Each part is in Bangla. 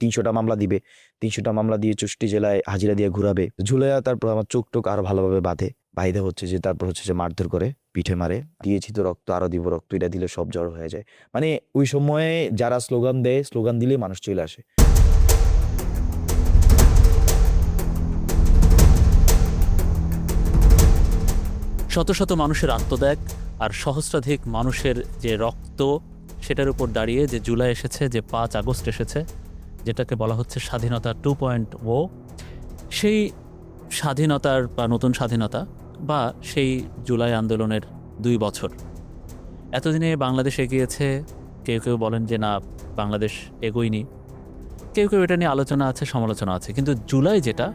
300টা মামলা দিবে, 300টা মামলা দিয়ে 64 জেলায় হাজিরা দিয়ে ঘুরাবে, ঝুলাইয়া তারপর আমার চোখ টোক আরো ভালোভাবে বাইধে হচ্ছে যে তারপর হচ্ছে যে মারধর করে, পিঠে মারে, দিয়েছি তো রক্ত আরো দিব রক্ত, এটা দিলে সব জ্বর হয়ে যায়। মানে ওই সময়ে যারা স্লোগান দেয়, স্লোগান দিলে মানুষ চলে আসে। শত শত মানুষের আত্মত্যাগ আর সহস্রাধিক মানুষের যে রক্ত, সেটার উপর দাঁড়িয়ে যে জুলাই এসেছে, যে 5 আগস্ট এসেছে, যেটাকে বলা হচ্ছে স্বাধীনতা 2.0, সেই স্বাধীনতার বা নতুন স্বাধীনতা বা সেই জুলাই আন্দোলনের 2 বছর। এতদিনে বাংলাদেশ এগিয়েছে, কেউ কেউ বলেন যে না, বাংলাদেশ এগোয়নি, কেউ কেউ এটা নিয়ে আলোচনা আছে, সমালোচনা আছে। কিন্তু জুলাই যেটা,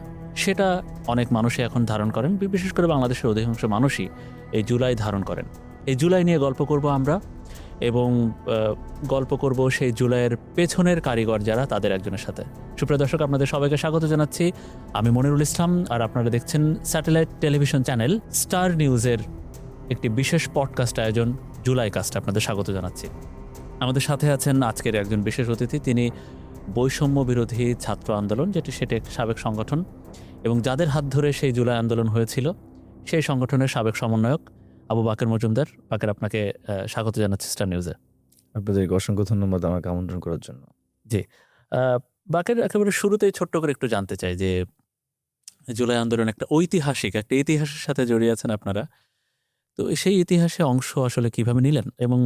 সেটা অনেক মানুষই এখন ধারণ করেন, বিশেষ করে বাংলাদেশের অধিকাংশ মানুষই এই জুলাই ধারণ করেন। এই জুলাই নিয়ে গল্প করব আমরা, এবং গল্প করব সেই জুলাইয়ের পেছনের কারিগর যারা, তাদের একজনের সাথে। সুপ্রিয় দর্শক, আপনাদের সবাইকে স্বাগত জানাচ্ছি। আমি মনিরুল ইসলাম, আর আপনারা দেখছেন স্যাটেলাইট টেলিভিশন চ্যানেল স্টার নিউজের একটি বিশেষ পডকাস্ট আয়োজন জুলাই কাস্ট। আপনাদের স্বাগত জানাচ্ছি। আমাদের সাথে আছেন আজকের একজন বিশেষ অতিথি। তিনি বৈষম্য বিরোধী ছাত্র আন্দোলন, সেটি এক সাবেক সংগঠন, এবং যাদের হাত ধরে সেই জুলাই আন্দোলন হয়েছিল, সেই সংগঠনের সাবেক সমন্বয়ক আবু বাকের মজুমদার। বাকের, আপনাকে স্বাগত জানাচ্ছি স্টার নিউজে। আপনাদেরকে অসংখ্য ধন্যবাদ আমাকে আমন্ত্রণ করার জন্য। জি, বাকের, একেবারে শুরুতেই ছোট্ট করে একটু জানতে চাই যে জুলাই আন্দোলন একটা ঐতিহাসিক, একটা ইতিহাসের সাথে জড়িয়ে আছেন আপনারা, তো সেই ইতিহাসে অংশ আসলে কিভাবে নিলেন? এবং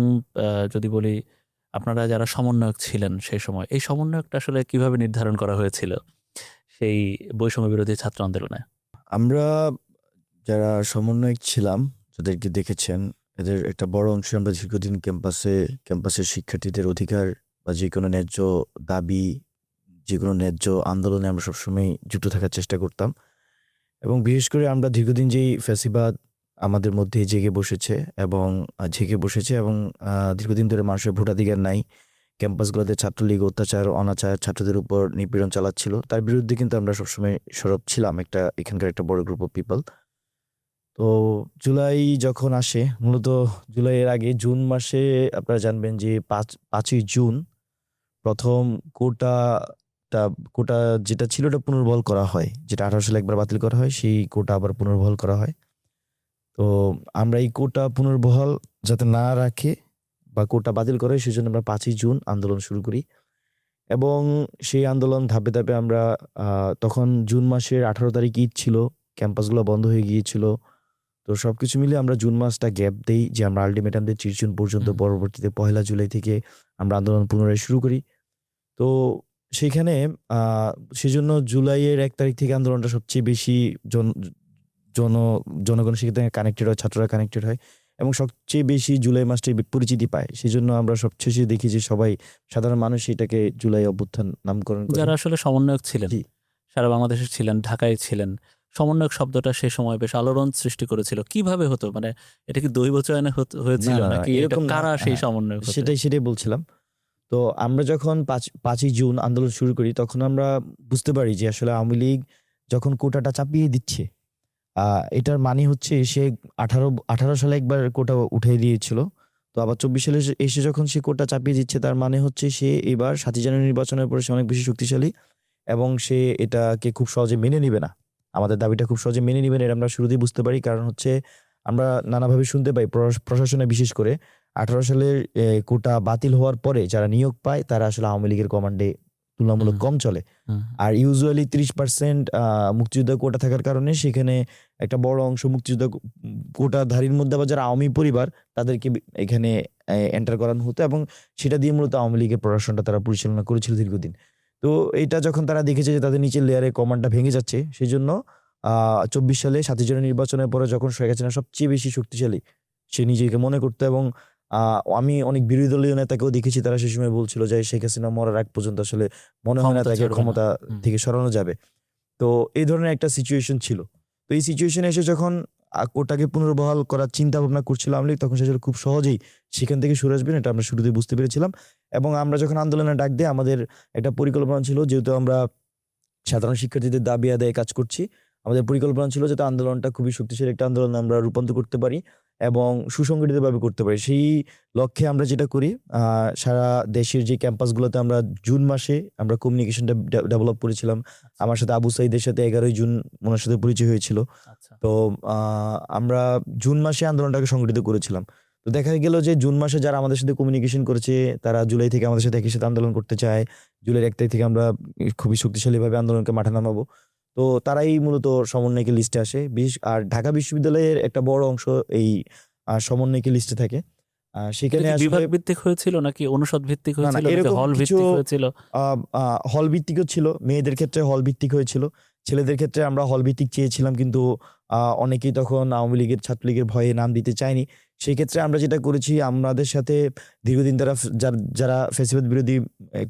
যদি বলি, আপনারা যারা সমন্বয়ক ছিলেন সেই সময়, এই সমন্বয়কটা আসলে কিভাবে নির্ধারণ করা হয়েছিল সেই বৈষম্য বিরোধী ছাত্র আন্দোলনে? আমরা যারা সমন্বয়ক ছিলাম, যাদেরকে দেখেছেন, এদের একটা বড় অংশ আমরা দীর্ঘদিন ক্যাম্পাসের শিক্ষার্থীদের অধিকার বা যে কোনো ন্যায্য দাবি, যে কোনো ন্যায্য আন্দোলনে আমরা সবসময় যুক্ত থাকার চেষ্টা করতাম। এবং বিশেষ করে আমরা দীর্ঘদিন যেই ফ্যাসিবাদ আমাদের মধ্যে জেগে বসেছে এবং দীর্ঘদিন ধরে মানুষের ভোটাধিকার নাই, ক্যাম্পাসগুলোতে ছাত্রলীগ অত্যাচার অনাচার ছাত্রদের উপর নিপীড়ন চালাচ্ছিল, তার বিরুদ্ধে কিন্তু আমরা সবসময় সরব ছিলাম, এখানকার একটা বড় গ্রুপ অফ পিপল। তো জুলাই যখন আসে, মূলত জুলাইয়ের আগে জুন মাসে আপনারা জানবেন যে 5ই জুন প্রথম কোটা যেটা ছিল ওটা পুনর্বহাল করা হয়, যেটা 18 সালে একবার বাতিল করা হয়, সেই কোটা আবার পুনর্বহাল করা হয়। তো আমরা এই কোটা পুনর্বহাল যাতে না রাখে বা কোটা বাতিল করে, সেই জন্য আমরা 5ই জুন আন্দোলন শুরু করি। এবং সেই আন্দোলন ধাপে ধাপে আমরা তখন জুন মাসের 18 তারিখ ঈদ ছিল, ক্যাম্পাসগুলো বন্ধ হয়ে গিয়েছিল। তো সবকিছু মিলে আমরা জুন মাসটা গ্যাপ দেই, যে আমরা আলটিমেটাম দিই 30 জুন পর্যন্ত। পরবর্তীতে 1 জুলাই থেকে আমরা আন্দোলন পুনরায় শুরু করি। তো সেখানে সেজন্য জুলাইয়ের 1 তারিখ থেকে আন্দোলনটা সবচেয়ে বেশি জনগণের সাথে কানেক্টেড হয়, ছাত্ররা কানেক্টেড হয় এবং সবচেয়ে বেশি জুলাই মাসটাই পরিচিতি পায়। সেজন্য আমরা সবচেয়ে বেশি দেখি যে সবাই, সাধারণ মানুষ এটাকে জুলাই অভ্যুত্থান নামকরণ করে। যারা আসলে সমন্বয়ক ছিলেন, সারা বাংলাদেশে ছিলেন, ঢাকায় ছিলেন, সমন্বয়ক শব্দটা সে সময় বেশ আলোড়ন সৃষ্টি করেছিল। কিভাবে হতো? মানে এটা কি দৈব চয়নে হয়েছিল নাকি এরকম কারা সেই সমন্বয়ক? সেটাই বলছিলাম। তো আমরা যখন 5ই জুন আন্দোলন শুরু করি, তখন আমরা বুঝতে পারি যে আসলে আওয়ামী লীগ যখন কোটাটা চাপিয়ে দিচ্ছে, এটার মানে হচ্ছে সে 18 সালে একবার কোটা উঠিয়ে দিয়েছিল। তো আবার 24 সালে এসে যখন সে কোটা চাপিয়ে দিচ্ছে, তার মানে হচ্ছে সে এবার 7 জানুয়ারি নির্বাচনের পরে সে অনেক বেশি শক্তিশালী এবং সে এটাকে খুব সহজে মেনে নিবে না। আমাদের দাবিটা খুব সহজে মেনে নিবে না, এটা আমরা শুরুতেই বুঝতে পারি। কারণ হচ্ছে আমরা নানাভাবে শুনতে পাই, প্রশাসনে বিশেষ করে 18 সালের কোটা বাতিল হওয়ার পরে যারা নিয়োগ পায় তারা আসলে আওয়ামী লীগের কমান্ডে তুলনামূলক কম চলে। আর ইউজুয়ালি 30% মুক্তিযোদ্ধা কোটা থাকার কারণে সেখানে একটা বড় অংশ মুক্তিযোদ্ধা কোটাধারীর মধ্যে আবার যারা আওয়ামী পরিবার, তাদেরকে এখানে এন্টার করানো হতো এবং সেটা দিয়ে মূলত আওয়ামী লীগের প্রশাসনটা তারা পরিচালনা করেছিল দীর্ঘদিন। তো এইটা যখন তারা দেখেছে যে তাদের নিচের লেয়ারে কমান্ডটা ভেঙে যাচ্ছে, সেই জন্য 24 সালে 7 জানুয়ারি নির্বাচনের পরে যখন শেখ হাসিনা সবচেয়ে বেশি শক্তিশালী সে নিজেকে মনে করতো, এবং আমি অনেক বিরোধী দলীয় নেতাকেও দেখেছি, তারা সেই সময় বলছিল যে শেখ হাসিনা মরার আগ পর্যন্ত আসলে মনে হয় না তাকে ক্ষমতা থেকে সরানো যাবে। তো এই ধরনের একটা সিচুয়েশন ছিল। তো এই সিচুয়েশনে এসে যখন কোটাকে পুনর্বহাল করার চিন্তা ভাবনা করছিল আওয়ামী লীগ, তখন সে খুব সহজেই সেখান থেকে সরে আসবেন, এটা আমরা শুরুতেই বুঝতে পেরেছিলাম। এবং আমরা যখন আন্দোলনে ডাক দিই, আমাদের একটা পরিকল্পনা ছিল, যেহেতু আমরা সাধারণ শিক্ষার্থীদের দাবি আদায়ে কাজ করছি, আমাদের পরিকল্পনা ছিল যাতে আন্দোলনটা খুবই শক্তিশালী একটা আন্দোলন আমরা রূপান্তর করতে পারি এবং সুসংগঠিতভাবে করতে পারি। সেই লক্ষ্যে আমরা যেটা করি, সারা দেশের যে ক্যাম্পাসগুলোতে আমরা জুন মাসে আমরা কমিউনিকেশনটা ডেভেলপ করেছিলাম। আমার সাথে আবু সাঈদের সাথে 11ই জুন ওনার সাথে পরিচয় হয়েছিল। আচ্ছা তো আমরা জুন মাসে আন্দোলনটাকে সংগঠিত করেছিলাম। তো দেখা গেল যে জুন মাসে যারা আমাদের সাথে কমিউনিকেশন করেছে তারা জুলাই থেকে আমাদের সাথে একই সাথে আন্দোলন করতে চায়। জুলাইয়ের 1 তারিখ থেকে আমরা খুবই শক্তিশালীভাবে আন্দোলনকে মাঠে নামাবো। তো তারাই মূলত সমন্বয়কের লিস্টে আসে। আর ঢাকা বিশ্ববিদ্যালয়ের একটা বড় অংশ এই সমন্বয়কের লিস্টে থাকে। সেখানে এটা কি আসলে বিভাগ ভিত্তিক হয়েছিল নাকি অনুষদ ভিত্তিক না, না, হয়েছিল নাকি এরকম হল কিছু ভিত্তিক হয়েছিল? হল ভিত্তিকও ছিল। মেয়েদের ক্ষেত্রে হল ভিত্তিক হয়েছিল। ছেলেদের ক্ষেত্রে আমরা হল ভিত্তিক চেয়েছিলাম, কিন্তু অনেকেই তখন আওয়ামী লীগের ছাত্রলীগের ভয়ে নাম দিতে চায়নি। সেই ক্ষেত্রে আমরা যেটা করেছি, আমাদের সাথে দীর্ঘদিন তারা যারা ফ্যাসিবাদ বিরোধী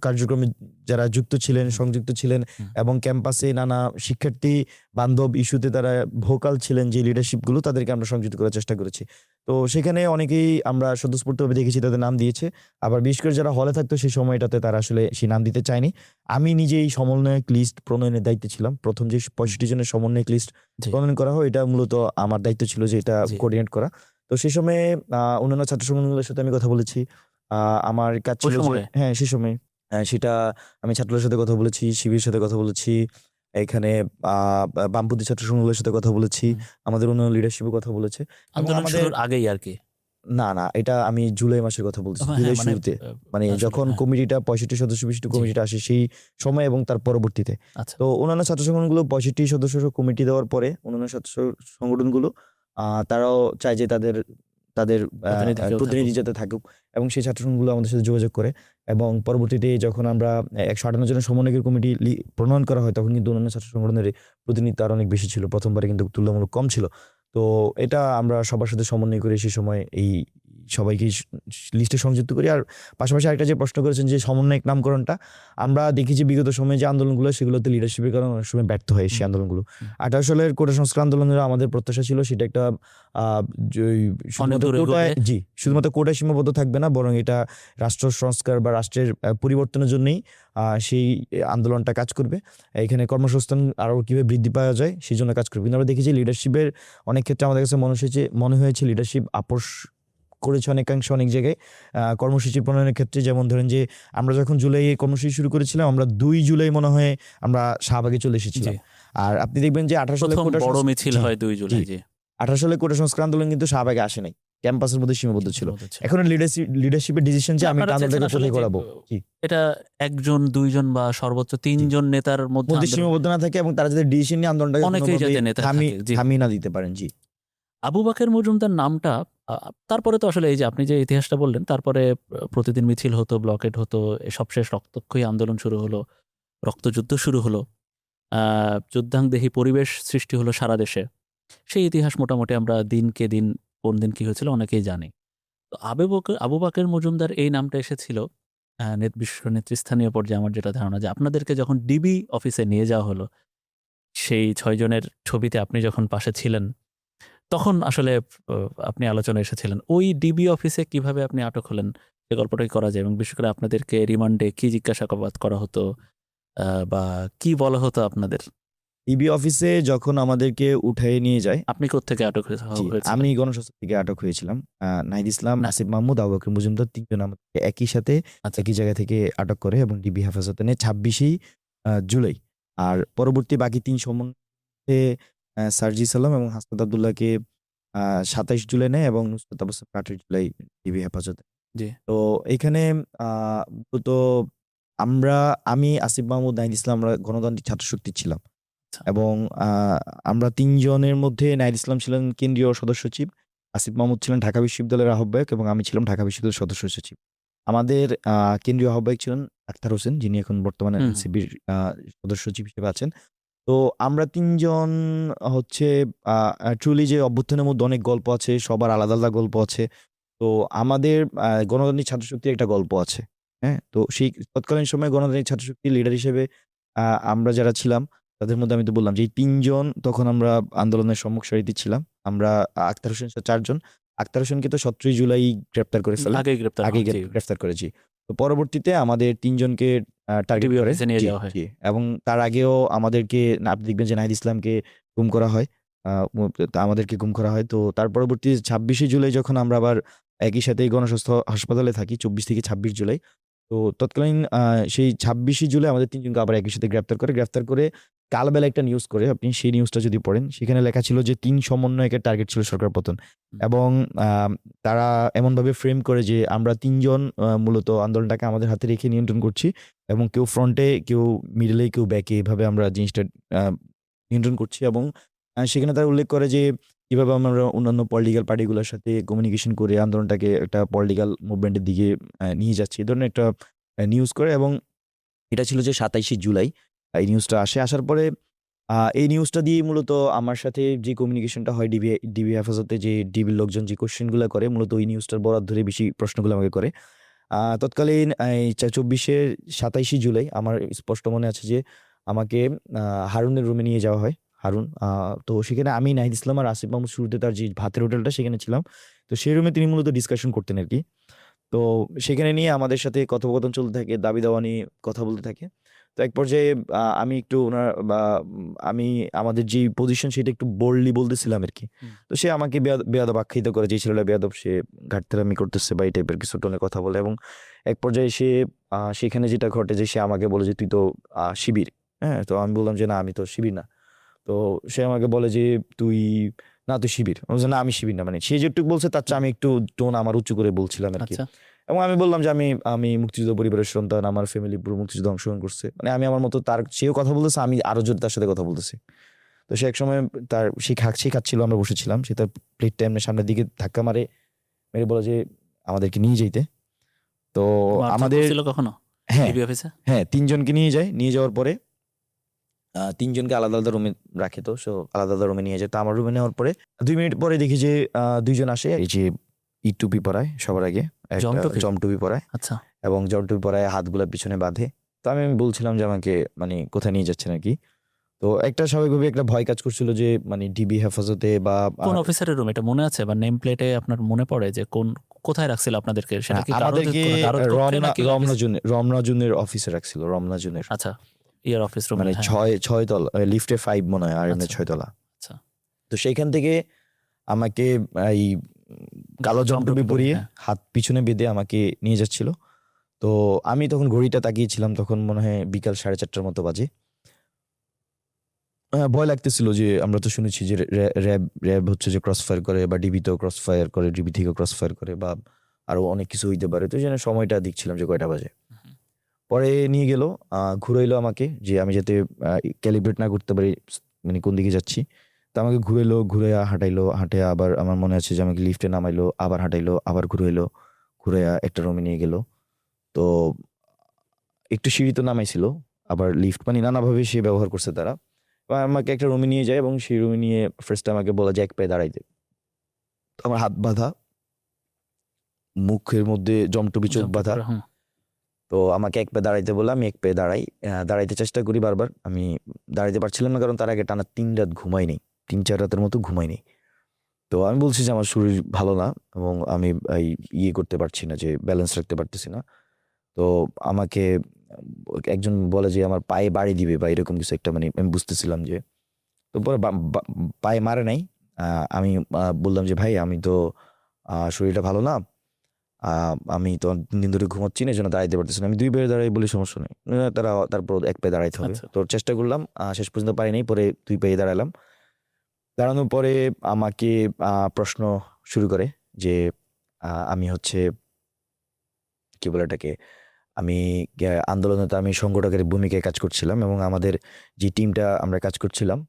কার্যক্রমে যারা যুক্ত ছিলেন, সংযুক্ত ছিলেন হুম। এবং ক্যাম্পাসে নানা শিক্ষার্থী বান্ধব ইস্যুতে তারা ভোকাল ছিলেন, যে লিডারশিপগুলো তাদেরকে আমরা সংযুক্ত করার চেষ্টা করেছি। তো সেখানে অনেকেই আমরা স্বতঃস্ফূর্তভাবে দেখেছি তাদের নাম দিয়েছে। আবার বিশেষ করে যারা হলে থাকতো সেই সময়টাতে তারা আসলে সেই নাম দিতে চায়নি। আমি নিজেই সমন্বয়ক লিস্ট প্রণয়নের দায়িত্বে ছিলাম। প্রথম যে 65 জনের সমন্বয়ক লিস্ট জি প্রণয়ন করা হয়, এটা মূলত আমার দায়িত্ব ছিল যে এটা জি কোঅর্ডিনেট করা। তো সেই সময়ে অন্যান্য ছাত্র সংগঠনগুলোর সাথে আমি কথা বলেছি। আমার কাজ ওই ছিল যে সময়ে হ্যাঁ, সেই সময়ে সেটা আমি ছাত্রদের সাথে কথা বলেছি, শিবিরের সাথে কথা বলেছি, এখানে বামপন্থী ছাত্র সংগঠনগুলোর সাথে কথা বলেছি, হুম। আমাদের অন্যান্য লিডারশিপও কথা বলেছে এবং আন্দোলন আমাদের শুরুর আগেই আর কি। না, এটা আমি জুলাই মাসের কথা বলছি। হ্যাঁ জুলাই মানে শুরুতে। মানে আসলে যখন হ্যাঁ কমিটিটা 65 সদস্য বিশিষ্ট জি কমিটিটা আসে সেই সময় এবং তার পরবর্তীতে। আচ্ছা তো অন্যান্য ছাত্র সংগঠনগুলো 65 সদস্য কমিটি দেওয়ার পরে অন্যান্য ছাত্র সংগঠনগুলো তারাও চায় যে তাদের তাদের প্রতিনিধি কেউ প্রতিনিধি থাকুক। যাতে থাকুক এবং সেই ছাত্র সংগঠনগুলো আমাদের সাথে যোগাযোগ করে এবং পরবর্তীতে যখন আমরা 158 জনের সমন্বয়কের কমিটি প্রণয়ন করা হয় তখন কিন্তু অন্যান্য ছাত্র সংগঠনের প্রতিনিধিত্ব আরো অনেক বেশি ছিল। প্রথমবারে কিন্তু তুলনামূলক কম ছিল। তো এটা আমরা সবার সাথে সমন্বয় করে সেই সময় এই সবাইকে লিস্টে সংযুক্ত করি। আর পাশাপাশি আরেকটা যে প্রশ্ন করেছেন যে সমন্বয়ক নামকরণটা, আমরা দেখি যে বিগত সময়ে যে আন্দোলনগুলো সেগুলোতে লিডারশিপের কারণে অনেক সময় ব্যর্থ হয় সেই হুম, আন্দোলনগুলো। হুম। 18 সালের কোটা সংস্কার আন্দোলনের আমাদের প্রত্যাশা ছিল সেটা একটা অনেক শুধুমাত্র দূর কোটায় এগোবে। শুধুমাত্র কোটায় সীমাবদ্ধ থাকবে না, বরং এটা রাষ্ট্র সংস্কার বা রাষ্ট্রের পরিবর্তনের জন্যই সেই আন্দোলনটা কাজ করবে। এখানে কর্মসংস্থান আরো কিভাবে বৃদ্ধি পাওয়া যায় সেই জন্য কাজ করবে। কিন্তু আমরা দেখি যে লিডারশিপের অনেক ক্ষেত্রে আমাদের কাছে মনে হয়েছে লিডারশিপ আপোষ করেছে অনেকাংশে অনেক জায়গায় কর্মসূচি প্রণয়নের ক্ষেত্রে। যেমন ধরেন যে আমরা যখন জুলাইয়ে কর্মসূচি শুরু করেছিলাম, আমরা 2 জুলাই মনে হয় আমরা শাহবাগে চলে এসেছিলাম। জি আর আপনি দেখবেন যে 18 সালে প্রথম কোটা বড় মিছিল জি, হয় 2 জি। জুলাই। জি 18 সালে কোটা সংস্কার আন্দোলন কিন্তু শাহবাগে আসে নাই। ক্যাম্পাসের মধ্যে সীমাবদ্ধ ছিল। সীমাবদ্ধ ছিল। এখন লিডারশিপের ডিসিশন যে আমি আপনারা এটা চেয়েছেন আন্দোলনটাকে আসলে কোথায় যে করাবো। জি, এটা 1 জন 2 জন বা সর্বোচ্চ 3 জি। জন নেতার মধ্যে মধ্যে আন্দোলন সীমাবদ্ধ না থাকে এবং তারা যাতে ডিসিশন নিয়ে আন্দোলনটাকে অনেকেই কোনোভাবেই যাতে নেতা থাকে। জি থামিয়ে না দিতে পারেন। জি। আবু বাকের মজুমদার নামটা তারপরে তো আসলে এই যে আপনি যে ইতিহাসটা বললেন তারপরে প্রতিদিন মিছিল হতো, ব্লকেট হতো, সবশেষ রক্তক্ষয়ী আন্দোলন শুরু হলো, রক্তযুদ্ধ শুরু হলো, যুদ্ধাংদেহী পরিবেশ সৃষ্টি হলো সারা দেশে। সেই ইতিহাস মোটামুটি আমরা দিনকে দিন কোন দিন কি হয়েছিল অনেকেই জানি। তো আবু বাকের মজুমদার এই নামটা এসেছিল বিশ্ব নেতৃস্থানীয় পর্যায়ে। আমার যেটা ধারণা যে আপনাদেরকে যখন ডিবি অফিসে নিয়ে যাওয়া হলো, সেই 6 জনের ছবিতে আপনি যখন পাশে ছিলেন তখন আসলে আপনি আলোচনায় এসেছিলেন। ওই ডিবি অফিসে কিভাবে আপনি আটক হলেন সে গল্পটাই করা যায় এবং বিশেষ করে আপনাদেরকে রিমান্ডে কি জিজ্ঞাসাবাদ করা হতো বা কি বলা হতো আপনাদের? ইবি অফিসে যখন আমাদেরকে উঠায়ে নিয়ে যায়, আপনি কোত্থেকে আটক জি, হয়েছিলেন? আমি গণস্বাস্থ্য থেকে আটক হয়েছিলাম। নাহিদ ইসলাম, না আসিফ মাহমুদ, আবু বকর মজুমদার ৩ জন আমাদেরকে একই সাথে আচ্ছা একই জায়গা থেকে আটক করে এবং ডিবি হেফাজতে নেয় 26ই জুলাই। আর পরবর্তী বাকি ৩ সমন্বয়ে সার্জিস আলম এবং হাসনাত আব্দুল্লাহকে ২৭ জুলাই নেয় এবং নুসরাত আবু 28 জুলাই ডিবি হেফাজতে। জি এখানে মূলত আমি, আসিফ মাহমুদ, নাহিদ ইসলাম আমরা গণতান্ত্রিক ছাত্রশক্তি ছিলাম আচ্ছা এবং আমরা ৩ জনের মধ্যে নাহিদ ইসলাম ছিলেন কেন্দ্রীয় সদস্য সচিব, আসিফ মাহমুদ ছিলেন ঢাকা বিশ্ববিদ্যালয়ের আহ্বায়ক এবং আমি ছিলাম ঢাকা বিশ্ববিদ্যালয়ের সদস্য সচিব। আমাদের কেন্দ্রীয় আহ্বায়ক ছিলেন আখতার হোসেন, যিনি এখন বর্তমানে হুম এনসিপির সদস্য সচিব হিসেবে আছেন। তো আমরা ৩ জন হচ্ছে ট্রুলি যে অভ্যুত্থানের মধ্যে অনেক গল্প আছে, সবার আলাদা, আলাদা গল্প আছে। তো আমাদের গণতান্ত্রিক ছাত্রশক্তির একটা গল্প আছে। হ্যাঁ? তো সেই তৎকালীন সময়ে গণতান্ত্রিক ছাত্রশক্তির লিডার হিসেবে আমরা যারা ছিলাম তাদের মধ্যে আমি তো বললাম যে এই ৩ জন তখন আমরা আন্দোলনের সম্মুখ সারিতে ছিলাম। আমরা আখতার হোসেন সহ ৪ জন। আখতার হোসেনকে তো ১৭ই জুলাই গ্রেপ্তার করে ফেলে। আগেই গ্রেপ্তার হন। আগেই জি গ্রেফতার করেছি। তো পরবর্তীতে আমাদের ৩ জনকে টার্গেট ডিবি করে। অফিসে নিয়ে জি, যাওয়া হয়। জি। এবং তার আগেও আমাদেরকে আপনি দেখবেন যে নাহিদ ইসলামকে গুম করা হয়। আমাদেরকে গুম করা হয়। তো তার পরবর্তী ২৬শে জুলাই যখন আমরা আবার একই সাথে গণস্বাস্থ্য হাসপাতালে থাকি ২৪ থেকে ২৬ জুলাই। তো তৎকালীন সেই ২৬শে জুলাই আমাদের ৩ জনকে আবার একই সাথে গ্রেপ্তার করে। গ্রেপ্তার করে কালবেলা একটা নিউজ করে, আপনি সেই নিউজটা যদি পড়েন সেখানে লেখা ছিল যে ৩ সমন্বয়কের টার্গেট ছিল সরকার পতন। হুম। এবং আ তারা এমনভাবে ফ্রেম করে যে আমরা ৩ জন মূলত আন্দোলনটাকে আমাদের হাতে রেখে নিয়ন্ত্রণ করছি এবং কেউ ফ্রন্টে, কেউ মিডলে, কেউ ব্যাকে, এভাবে আমরা জিনিসটা আ নিয়ন্ত্রণ করছি। এবং সেখানে তারা উল্লেখ করে যে কিভাবে আমরা অন্যান্য পলিটিক্যাল পার্টিগুলোর সাথে কমিউনিকেশন করে আন্দোলনটাকে একটা পলিটিক্যাল মুভমেন্টের দিকে নিয়ে যাচ্ছি। এ ধরনের একটা নিউজ করে। এবং এটা ছিল যে ২৭শে জুলাই এই নিউজটা আসে। আসার পরে এই নিউজটা দিয়ে মূলত আমার সাথে যে কমিউনিকেশনটা হয় ডিবি হেফাজতে, যে ডিবির লোকজন যে কোয়েশ্চেনগুলো করে, মূলত ওই নিউজটার বরাত ধরে বেশি প্রশ্নগুলো আমাকে করে। তৎকালীন এই ২৪শে ২৭শে জুলাই আমার স্পষ্ট মনে আছে যে আমাকে হারুনের রুমে নিয়ে যাওয়া হয়। হারুন, তো সেখানে আমি, নাহিদ ইসলাম আর আসিফ মাহমুদ, শুরুতে তার যে ভাতের হোটেলটা সেখানে ছিলাম। তো সেই রুমে তিনি মূলত ডিসকাশন করতেন আরকি। তো সেখানে নিয়ে আমাদের সাথে কথোপকথন চলতে থাকে, দাবি-দাওয়া নিয়ে কথা বলতে থাকে। তো এক পর্যায়ে আমি একটু আমি আমাদের যেই পজিশন সেটা একটু বোল্ডলি বলতেছিলাম আরকি। হুম। তো সে আমাকে বেয়াদব আখ্যায়িত করে, যে ছেলেটা বেয়াদব, সে ঘাটতেরামি করতেছে বা এই টাইপের কিছু টোনে কথা বলে। এবং এক পর্যায়ে সে সেখানে যেটা ঘটে যে সে আমাকে বলে যে, "তুই তো শিবির।" হ্যাঁ? তো আমি বললাম যে, "না, আমি তো শিবির না।" তো সে আমাকে বলে যে, "তুই না, তুই শিবির।" আমি বলছি, "না, আমি শিবির না।" মানে সে যেটুকু বলছে তার চেয়ে আমি একটু টোন আমার উঁচু করে বলছিলাম আরকি। আচ্ছা। এবং আমি বললাম যে, আমি মুক্তিযুদ্ধ পরিবারের সন্তান, আমার ফ্যামিলি পুরো মুক্তিযুদ্ধে অংশগ্রহণ করছে। মানে আমি আমার মতো, সেও কথা বলতেছে, আমি আরো জোরে তার সাথে কথা বলতেছি। তো সে একসময় সে খাচ্ছিল, আমরা বসেছিলাম। সে তার প্লেটটা এমনি সামনের দিকে ধাক্কা মেরে বলে যে আমাদেরকে নিয়ে যাইতে। তো মারধর আমাদের, করছিল কখনো হ্যাঁ, ডিবি অফিসে? হ্যাঁ, ৩ জনকে নিয়ে যায়। নিয়ে যাওয়ার পরে ৩ জনকে আলাদা, আলাদা রুমে রাখে। তো আলাদা, আলাদা রুমে নিয়ে যায়। তো আমার রুমে নেওয়ার পরে ২ মিনিট পরে দেখি যে ২ জন আসে। এই যে টুপি পরায় সবার আগে। একটা জমটুপি? জম টুপি পরায় আচ্ছা। এবং জম টুপি পরায় হাতগুলা পিছনে বাঁধে। তো আমি বলছিলাম যে আমাকে মানে কোথায় নিয়ে যাচ্ছেন আরকি। তো একটা স্বাভাবিকভাবে একটা ভয় কাজ করছিল যে মানে ডিবি হেফাজতে বা কোন অফিসারের রুম এটা মনে আছে বা নেম প্লেটে আপনার মনে পড়ে যে কোথায় রাখছিল আপনাদেরকে? সেটা কি আমাদেরকে গারদ কক্ষে নাকি অফিস? রমনা জোনের অফিসে রাখছিল। রমনা জোনের। আচ্ছা, ইয়ার অফিস রুমে, মানে হ্যাঁ। ৬ তলা, লিফটে ৫ মনে হয়, আর এমনি আচ্ছা, ৬ তলা। আচ্ছা। তো সেইখান থেকে আমাকে এই কালো জমটুপি জমটুপি পরিয়ে, পরিয়ে হ্যাঁ। হাত পিছনে বেঁধে আমাকে নিয়ে যাচ্ছিল। তো আমি তখন ঘড়িটা তাকিয়েছিলাম, তখন মনে হয় বিকাল ৪:৩০টার মতো বাজে। ভয় লাগতেছিল যে আমরা তো শুনেছি যে র‍্যাব হচ্ছে যে ক্রস ফায়ার করে, বা ডিবি তেও ক্রস ফায়ার করে, ডিবি থেকেও ক্রস ফায়ার করে, বা আরো অনেক কিছু হইতে পারে। তো এইজন্য সময়টা দেখছিলাম যে কয়টা বাজে। হুম। পরে নিয়ে গেল, ঘুরাইলো আমাকে, যে আমি যাতে ক্যালিব্রেট না করতে পারি মানে কোন দিকে যাচ্ছি। তো আমাকে ঘুরাইলো, ঘুরাইয়া হাঁটাইলো, হাঁটাইয়া আবার আমার মনে আছে যে আমাকে লিফটে নামাইলো, আবার হাঁটাইলো, আবার ঘুরাইলো, ঘুরাইয়া একটা রুমে নিয়ে গেল। তো একটু সিঁড়ি তো নামাইছিল, আবার লিফট, মানে নানাভাবে সে ব্যবহার করছে তারা। আমাকে একটা রুমে নিয়ে যায় এবং সেই রুমে নিয়ে ফার্স্টে আমাকে বলে যে এক পায়ে দাঁড়াইতে। তো আমার হাত বাঁধা, মুখের মধ্যে জমটুপি, চোখ জমটুপি বাঁধা। পরা, হুম। তো আমাকে এক পায়ে দাঁড়াইতে বললে আমি এক পায়ে দাঁড়াই। দাঁড়াইতে চেষ্টা করি বারবার। আমি দাঁড়াইতে পারছিলাম না, কারণ তার আগে টানা ৩ রাত ঘুমাই নাই। ৩-৪ রাতের মতো ঘুমাই নাই। তো আমি বলছি যে আমার শরীর ভালো না এবং আমি করতে পারছি না, যে ব্যালেন্স রাখতে পারতেছি না। তো আমাকে একজন বলে যে আমার পায়ে বাড়ি দিবে বা এরকম কিছু একটা, মানে আমি বুঝতেছিলাম যে। তো পরে পায়ে মারে নাই। আমি বললাম যে, "ভাই, আমি তো শরীরটা ভালো না। আমি তো ৩ দিন ধরে ঘুমাচ্ছি না, এজন্য দাঁড়াইতে পারতেছি না। আমি ২ পায়ে দাঁড়াই বলি, সমস্যা নেই।" তারপর এক পায়ে দাঁড়াইতে হবে। আচ্ছা। তো চেষ্টা করলাম। শেষ পর্যন্ত পারি নাই। পরে ২ পায়ে দাঁড়ালাম। দাঁড়ানোর পরে আমাকে প্রশ্ন শুরু করে যে আমি হচ্ছে, কি বলে এটাকে? আমি আন্দোলনে তো আমি সংগঠকের ভূমিকায় কাজ করছিলাম এবং আমাদের যে টিমটা আমরা কাজ করছিলাম,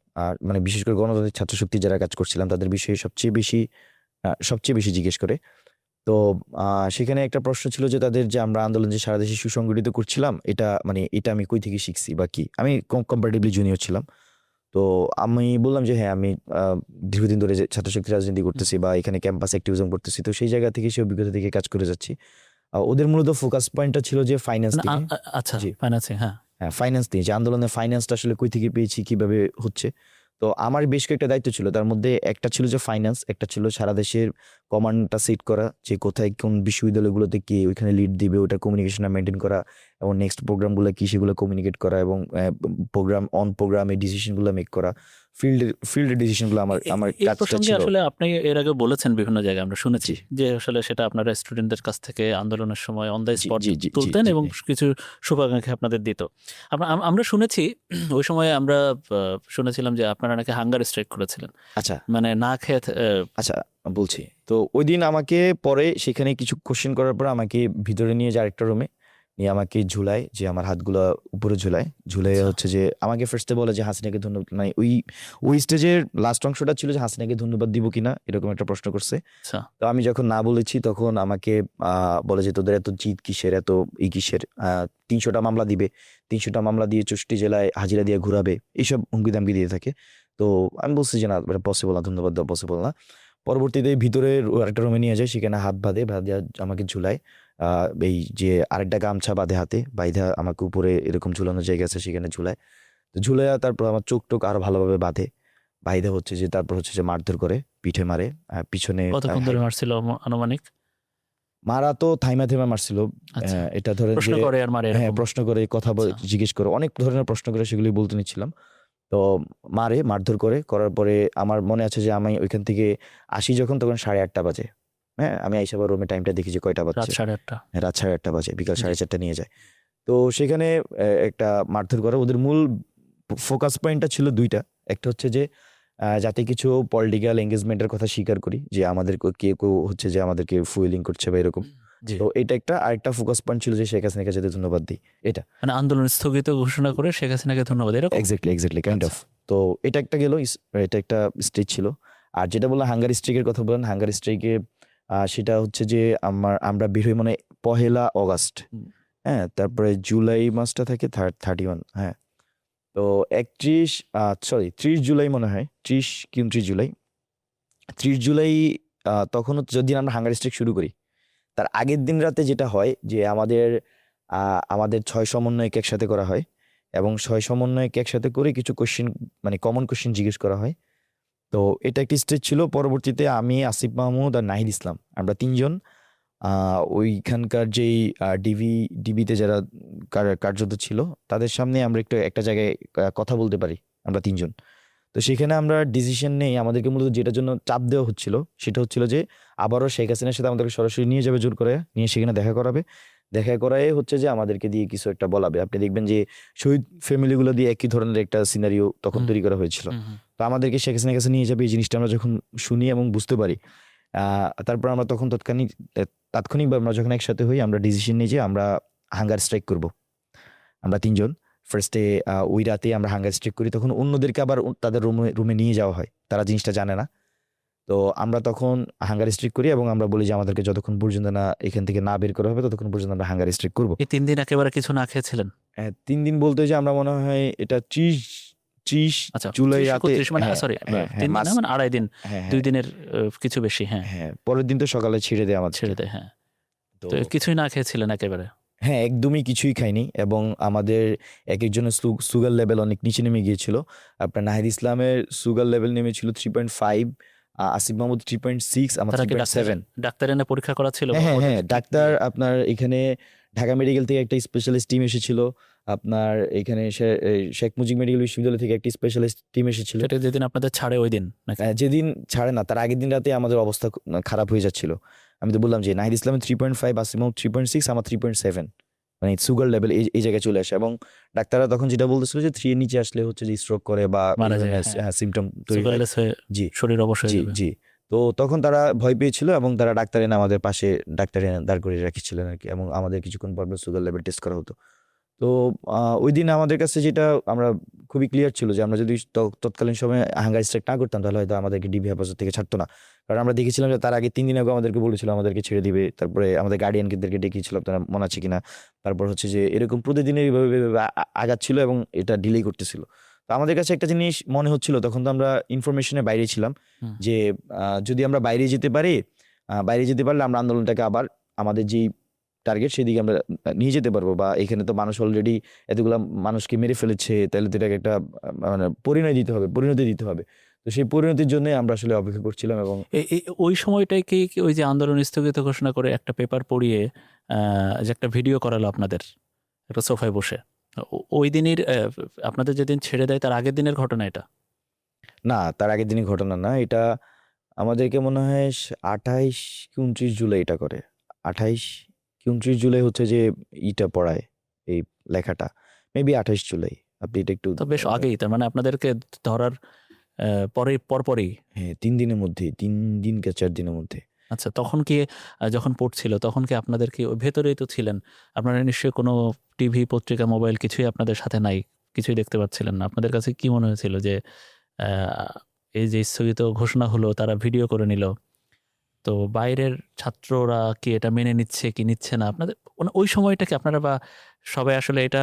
মানে বিশেষ করে গণতান্ত্রিক ছাত্রশক্তি যারা কাজ করছিলাম তাদের বিষয়ে সবচেয়ে বেশি জিজ্ঞেস করে। তো সেখানে একটা প্রশ্ন ছিল যে তাদের, যে আমরা আন্দোলন যে সারা দেশে সুসংগঠিত করছিলাম, এটা আমি কই থেকে শিখছি বা কি? আমি কম্পারেটিভলি জুনিয়র ছিলাম। তো আমি বললাম যে, "হ্যাঁ, আমি দীর্ঘদিন ধরে যে ছাত্রশক্তি রাজনীতি হুম। করতেছি বা এখানে ক্যাম্পাস অ্যাক্টিভিজম করতেছি। তো সেই জায়গা থেকে, সেই অভিজ্ঞতা থেকে কাজ করে যাচ্ছি।" ওদের মূলত ফোকাস পয়েন্টটা ছিল যে ফাইন্যান্স না, থেকে। আচ্ছা, জি, ফাইন্যান্সিং, হ্যাঁ। হ্যাঁ, ফাইন্যান্স নিয়ে, যে আন্দোলনের ফাইন্যান্সটা আসলে কই থেকে পেয়েছি, কিভাবে হচ্ছে। তো আমার বেশ কয়েকটা দায়িত্ব ছিল। তার মধ্যে একটা ছিল যে ফাইন্যান্স, একটা ছিল সারা দেশের কমান্ডটা সেট করা, যে কোথায় কোন বিশ্ববিদ্যালয়গুলোতে কে ওইখানে লিড দিবে, ওটার কমিউনিকেশনটা মেইনটেইন করা এবং নেক্সট প্রোগ্রামগুলো কি সেগুলো কমিউনিকেট করা এবং প্রোগ্রামে ডিসিশনগুলো মেক করা। ফিল্ডের ডিসিশনগুলো আমার এই কাজটা প্রসঙ্গে ছিল। আসলে আপনি এর আগে বলেছেন বিভিন্ন জায়গায়, আমরা শুনেছি যে আসলে সেটা আপনারা স্টুডেন্টদের কাছ থেকে আন্দোলনের সময় অন দ্য জি স্পট জি জি জি তুলতেন জি এবং কিছু শুভাকাঙ্ক্ষী আপনাদের দিত। আমরা শুনেছি ওই সময় আমরা শুনেছিলাম যে আপনারা নাকি হাঙ্গার স্ট্রাইক করেছিলেন, আচ্ছা মানে না খেয়ে আচ্ছা বলছি। তো ওই দিন আমাকে পরে সেখানে কিছু কোশ্চেন করার পর আমাকে ভিতরে নিয়ে যায় আরেকটা রুমে, নিয়ে আমাকে ঝুলায়, যে আমার হাতগুলো উপরে ঝুলাই আচ্ছা। হচ্ছে যে আমাকে ফার্স্টে বলে যে হাসিনাকে ধন্যবাদ, মানে ওই স্টেজের লাস্ট অংশটা ছিল যে হাসিনাকে ধন্যবাদ দিব কিনা এরকম একটা প্রশ্ন করছে। আচ্ছা তো আমি যখন না বলেছি তখন আমাকে বলে যে তোদের এত জিদ কিসের, এত কিসের, 300টা মামলা দিবে, 300টা মামলা দিয়ে 64 জেলায় হাজিরা দিয়ে ঘুরাবে, এইসব হুমকি দামকি দিয়ে থাকে। তো আমি বলছি যে না, এটা পসিবল না, ধন্যবাদ দেওয়া পসিবল না। পরবর্তীতে ভিতরে আরেকটা রুমে নিয়ে যায়, সেখানে হাত বাঁধে আমাকে ঝুলায়। এই যে আরেকটা গামছা বাঁধে হাতে, বাইধা আমাকে উপরে এরকম ঝুলানোর জায়গা আছে সেখানে ঝুলায়। তো ঝুলাইয়া তারপর আমার চোখ টোক আরো ভালোভাবে বাঁধে, বাইধা হচ্ছে যে তারপর হচ্ছে যে মারধর করে, পিঠে মারে, পিছনে কতক্ষণ ধরে মারছিল আনুমানিক? মারা তো থাইমা থেমা মারছিল। আচ্ছা, এটা ধরেন প্রশ্ন যে করে আর মারে হ্যাঁ এরকম? প্রশ্ন করে, কথা আচ্ছা। জিজ্ঞেস করে, অনেক ধরনের প্রশ্ন করে, সেগুলি বলতে নিচ্ছিলাম। তো মারধর করার পরে আমার মনে আছে যে আমি ওইখান থেকে আসি যখন, তখন 8:30 বাজে। হ্যাঁ, আমি আইসা আবার রুমে টাইমটা দেখি যে কয়টা রাত বাজছে। 8:30। হ্যাঁ, রাত 8:30 বাজে, বিকাল জি। 4:30 নিয়ে যায়। তো সেখানে একটা মারধর করে। ওদের মূল ফোকাস পয়েন্টটা ছিল দুইটা। একটা হচ্ছে যে যাতে কিছু পলিটিক্যাল এঙ্গেজমেন্টের কথা স্বীকার করি, যে আমাদের কেউ হচ্ছে যে আমাদেরকে ফুয়েলিং করছে বা এরকম। জি, তো এটা একটা, আরেকটা ফোকাস পয়েন্ট ছিল যে শেখ হাসিনাকে যাতে ধন্যবাদ দিই, এটা। মানে আন্দোলন স্থগিত ঘোষণা করে শেখ হাসিনাকে ধন্যবাদ এরকম? Exactly kind of. আচ্ছা। তো এটা একটা গেল, এটা একটা স্টেজ ছিল। আর যেটা বললাম হাঙ্গার স্ট্রাইকের কথা বলেন, হাঙ্গার স্ট্রাইকে সেটা হচ্ছে যে আমরা বের হই মানে 1 আগস্ট। হুম। হ্যাঁ, তারপরে জুলাই মাসটা থাকে 31। হ্যাঁ, তো 30 জুলাই মনে হয়, 30 কি 29 জুলাই, 30 জুলাই তখন হচ্ছে যেদিন আমরা হাঙ্গার স্ট্রাইক শুরু করি, তার আগের দিন রাতে যেটা হয় যে আমাদের 6 সমন্বয়কে একসাথে করা হয়, এবং 6 সমন্বয়কে একসাথে করে কিছু কোশ্চেন, মানে কমন কোশ্চেন জিজ্ঞেস করা হয়। তো এটা একটি স্টেজ ছিল। পরবর্তীতে আমি, আসিফ মাহমুদ আর নাহিদ ইসলাম, আমরা 3জন ওইখানকার যেই ডিবিতে যারা কার্যরত ছিল, তাদের সামনে আমরা একটা জায়গায় কথা বলতে পারি, আমরা 3জন। তো সেখানে আমরা ডিসিশন নেই, আমাদেরকে মূলত যেটার জন্য চাপ দেওয়া হচ্ছিল সেটা হচ্ছিল যে আবারও শেখ হাসিনার সাথে আমাদেরকে সরাসরি নিয়ে যাবে, জোর করে নিয়ে সেখানে দেখা করাবে। দেখা করায় হচ্ছে যে আমাদেরকে দিয়ে কিছু একটা বলাবে। আপনি দেখবেন যে শহীদ ফ্যামিলিগুলো দিয়ে একই ধরনের একটা সিনারিও তখন হুম, তৈরি করা হয়েছিল। হুম, হুম। তো আমাদেরকে শেখ হাসিনার কাছে নিয়ে যাবে, এই জিনিসটা আমরা যখন শুনি এবং বুঝতে পারি, তারপর আমরা তখন তাৎক্ষণিকভাবে আমরা যখন একসাথে হই, আমরা ডিসিশন নিই যে আমরা হাঙ্গার স্ট্রাইক করব। আমরা 3জন ফার্স্টে ওই রাতে আমরা হাঙ্গার স্ট্রাইক করি। তখন অন্যদেরকে আবার তাদের রুমে নিয়ে যাওয়া হয়, তারা জিনিসটা জানে না। তো আমরা তখন হাঙ্গার স্ট্রাইক করি এবং আমরা বলি যে আমাদেরকে যতক্ষণ পর্যন্ত না এখান থেকে না বের করা হবে, ততক্ষণ পর্যন্ত আমরা হাঙ্গার স্ট্রাইক করবো। এই 3 দিন একেবারে কিছু না খেয়েছিলেন? 3 দিন বলতে যে আমরা মনে হয় এটা 30 আচ্ছা, জুলাই 30, রাতে, 31, মানে হ্যাঁ সরি, হ্যাঁ 3 দিন মাস, না, মানে 2.5 দিন, হ্যাঁ 2 হ্যাঁ দিনের কিছু বেশি। হ্যাঁ, হ্যাঁ, পরের দিন তো সকালে ছেড়ে দেয় আমাদেরকে। ছেড়ে দেয়, হ্যাঁ। তো তো কিছুই না খেয়েছিলেন একেবারে? হ্যাঁ, একদমই কিছুই খাইনি, এবং আমাদের একেকজনের সুগার লেভেল অনেক নিচে নেমে গিয়েছিল। আপনার নাহিদ ইসলামের সুগার লেভেল নেমেছিল 3.5, আসিফ মাহমুদ 3.6, আমার তারা কি 3.7। ডাক্তার এনে পরীক্ষা করা ছিল? হ্যাঁ বা হ্যাঁ ওদের হ্যাঁ, কি ডাক্তার আপনার এখানে ঢাকা মেডিকেল থেকে একটা স্পেশালিস্ট টিম এসেছিল, আপনার এখানে শেখ মুজিব মেডিকেল বিশ্ববিদ্যালয় থেকে একটা স্পেশালিস্ট টিম এসেছিল। সেটা যেদিন আপনাদের ছাড়ে ওই দিন নাকি? যেদিন ছাড়ে না, তার আগের দিন রাতে আমাদের অবস্থা খারাপ হয়ে যাচ্ছিল। আমি তো বললাম যে নাহিদ ইসলামের 3.5, আসিফ মাহমুদ 3.6, আমার 3.7, মানে সুগার লেভেল এই জায়গায় চলে আসে। এবং ডাক্তাররা তখন যেটা বলতেছিল যে 3 এর নিচে আসলে হচ্ছে যে স্ট্রোক করে বা এই মারা যায়, ধরনের হ্যাঁ। সিমটম তৈরি হয়। সুগারলেস হয়ে জি শরীর অবশ হয়ে জি যাবে। জি। তো তখন তারা ভয় পেয়েছিল এবং তারা ডাক্তার এনে আমাদের পাশে দাঁড় করিয়ে রাখিছিলেন আর কি, এবং আমাদের কিছুক্ষণ পর সুগার লেভেল টেস্ট করা হতো। তো ওই দিন আমাদের কাছে যেটা আমরা খুবই ক্লিয়ার ছিল যে আমরা যদি তৎকালীন সময়ে হাঙ্গার স্ট্রাইক না করতাম, তাহলে হয়তো আমাদেরকে ডিবি হেফাজত থেকে ছাড়তো না। কারণ আমরা দেখেছিলাম যে তার আগে 3 দিন আগে আমাদেরকে বলেছিল আমাদেরকে ছেড়ে দিবে, তারপরে আমাদের গার্ডিয়ানদেরকে ডেকেছিল, আপনারা মনে আছে কিনা। তারপর হচ্ছে যে এরকম প্রতিদিনের এইভাবে আগাচ্ছিল এবং এটা ডিলে করতেছিল। তো আমাদের কাছে একটা জিনিস মনে হচ্ছিল, তখন তো আমরা ইনফরমেশনের বাইরে ছিলাম, হুম। যে যদি আমরা বাইরে যেতে পারলে আমরা আন্দোলনটাকে আবার আমাদের যেই টার্গেট সেদিকে আমরা নিয়ে যেতে পারবো, বা এখানে তো মানুষ অলরেডি এতগুলা মানুষকে মেরে ফেলেছে, তাহলে তো এটাকে একটা মানে পরিণতি দিতে হবে। তো সেই পরিণতির জন্য আমরা আসলে অপেক্ষা করছিলাম। এবং ওই সময়টাই কি ওই যে আন্দোলন স্থগিত ঘোষণা করে একটা পেপার পড়িয়ে যে একটা ভিডিও করালো আপনাদের একটা সোফায় বসে, ওই দিনের আপনাদের যেদিন ছেড়ে দেয় তার আগের দিনের ঘটনা এটা? না, তার আগের দিনই ঘটনা না। এটা আমাদেরকে মনে হয় 28 কি 29 জুলাই এটা করে। 28 কি 29 জুলাই হচ্ছে যে ইটা পড়ায়, এই লেখাটা। মেবি 28 জুলাই। আপনি এটা একটু তো বেশ আগেই, তার মানে আপনাদেরকে ধরার পরপরই। হ্যাঁ, 3 দিনের মধ্যেই, 3 দিন কি 4 দিনের মধ্যে। আচ্ছা, তখন কি যখন পড়ছিল তখন কি আপনাদের কি ওই ভেতরেই তো ছিলেন? আপনারা নিশ্চয়ই কোনো টিভি, পত্রিকা, মোবাইল কিছুই আপনাদের সাথে নাই। কিছুই দেখতে পাচ্ছিলেন না। আপনাদের কাছে কি মনে হয়েছিল যে আ এই যে স্থগিত ঘোষণা হলো, তারা ভিডিও করে নিল। তো বাইরের ছাত্ররা কি এটা মেনে নিচ্ছে কি নিচ্ছে না? আপনাদের ওই সময়টা কি আপনারা বা সবাই আসলে এটা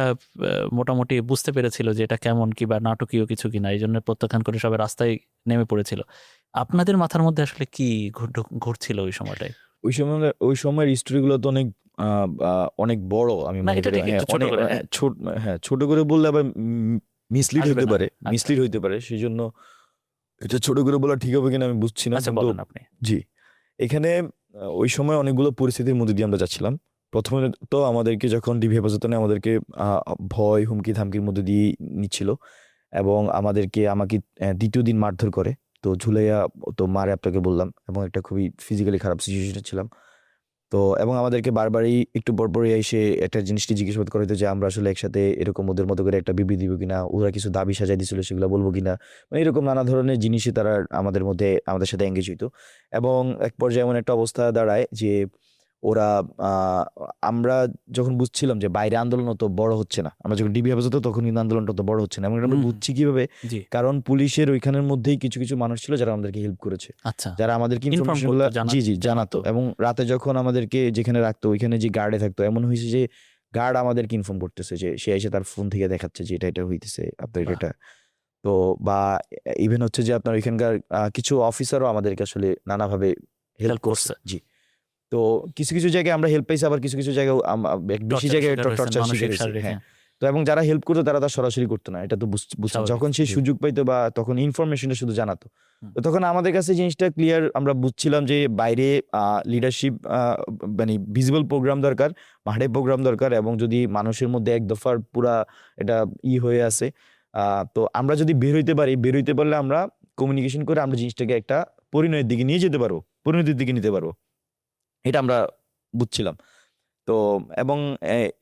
মোটামুটি বুঝতে পেরেছিল যে এটা কেমন কি বা নাটকীয় কিছু কিনা? এইজন্য প্রত্যাখ্যান করে সবাই রাস্তায় নেমে পড়েছিল। আপনাদের মাথার মধ্যে আসলে কি ঘুরছিল ওই সময়টায়? ওই সময়ের স্টোরিগুলো তো অনেক আ আ অনেক বড় আমি না, মনে এটা করি। ঠিক, হ্যাঁ, একটু ছোট অনেক করে। ছোট করে বললে আবার মিসলিড আসবে হইতে না। পারে। আচ্ছা, মিসলিড হইতে পারে। সেজন্য এটা ছোট করে বলা ঠিক হবে কিনা আমি বুঝছি না। আচ্ছা কিন্তু বলেন আপনি। জি, এখানে ওই সময় অনেকগুলো পরিস্থিতির মধ্যে দিয়ে আমরা যাচ্ছিলাম। ১ম এ তো আমাদেরকে যখন ডিবি হেফাজতে নেয় আমাদেরকে আ ভয়, হুমকি-ধামকির মধ্যে দিয়ে নিচ্ছিল এবং আমাকে ২য় দিন মারধর করে। তো ঝুলাইয়া তো মারে আপনাকে বললাম এবং একটা খুবই ফিজিক্যালি খারাপ সিচুয়েশন এ ছিলাম। তো এবং আমাদেরকে বারবারই একটু পরপরই এসে একটা জিনিসটি জিজ্ঞাসাবাদ করা হতো যে আমরা আসলে একসাথে এরকম ওদের মতো করে একটা বিবৃতি দিব কিনা, ওরা কিছু দাবি সাজায় দিছিল সেগুলো বলবো কিনা, মানে এরকম নানা ধরনের জিনিসই তারা আমাদের সাথে এঙ্গেজ হইতো। এবং এক পর্যায়ে এমন একটা অবস্থা দাঁড়ায় যে ওরা আমরা যখন বুঝছিলাম যে বাইরে আন্দোলন অত বড় হচ্ছে না, আমরা যখন ডিবি হেফাজতে তখন কিন্তু আন্দোলনটা অত বড় হচ্ছে না এবং আমরা হুম, বুঝছি কিভাবে, জি। কারণ পুলিশের ওইখানের মধ্যেই কিছু কিছু মানুষ ছিল যারা আমাদেরকে হেল্প করেছে, আচ্ছা। যারা আমাদেরকে ইনফর্ম ইনফরমেশন গুলা করতো, জি জানাতো জানাতো। এবং রাতে যখন আমাদেরকে যেখানে রাখতো ওইখানে যে গার্ডে থাকতো এমন হয়েছে যে গার্ড আমাদেরকে ইনফর্ম করতেছে যে সে এসে তার ফোন থেকে দেখাচ্ছে যে এটা হইতেছে আপনার বাহ! এটা। তো বা ইভেন হচ্ছে যে আপনার ওইখানকার কিছু অফিসারও আমাদেরকে আসলে নানাভাবে হেল্প হেল্প করছে। করছে। জি। তো কিছু কিছু জায়গায় আমরা হেল্প পাইছি, আবার কিছু কিছু জায়গায় বেশি টর্চারের জায়গায় শিকার হয়েছেন, টর্চার শিকার মানসিক, হয়েছি। শারীরিক। হ্যাঁ। হ্যাঁ, তো এবং যারা হেল্প করতো তারা তার সরাসরি করতো না, এটা তো বুঝছেন। স্বাভাবিক। যখন সে জি। সুযোগ পাইতো বা তখন ইনফরমেশনটা শুধু জানাতো। হুম। তো তখন আমাদের কাছে জিনিসটা ক্লিয়ার, আমরা বুঝছিলাম যে বাইরে লিডারশিপ মানে ভিজিবল প্রোগ্রাম দরকার, মাঠে প্রোগ্রাম দরকার এবং যদি মানুষের মধ্যে এক দফার পুরা এটা হয়ে আছে, তো আমরা যদি বের হইতে পারলে আমরা কমিউনিকেশন করে আমরা জিনিসটাকে একটা পরিণতির দিকে নিয়ে যেতে পারবো, পরিণতির দিকে নিতে পারবো। এটা আমরা বুঝছিলাম। তো এবং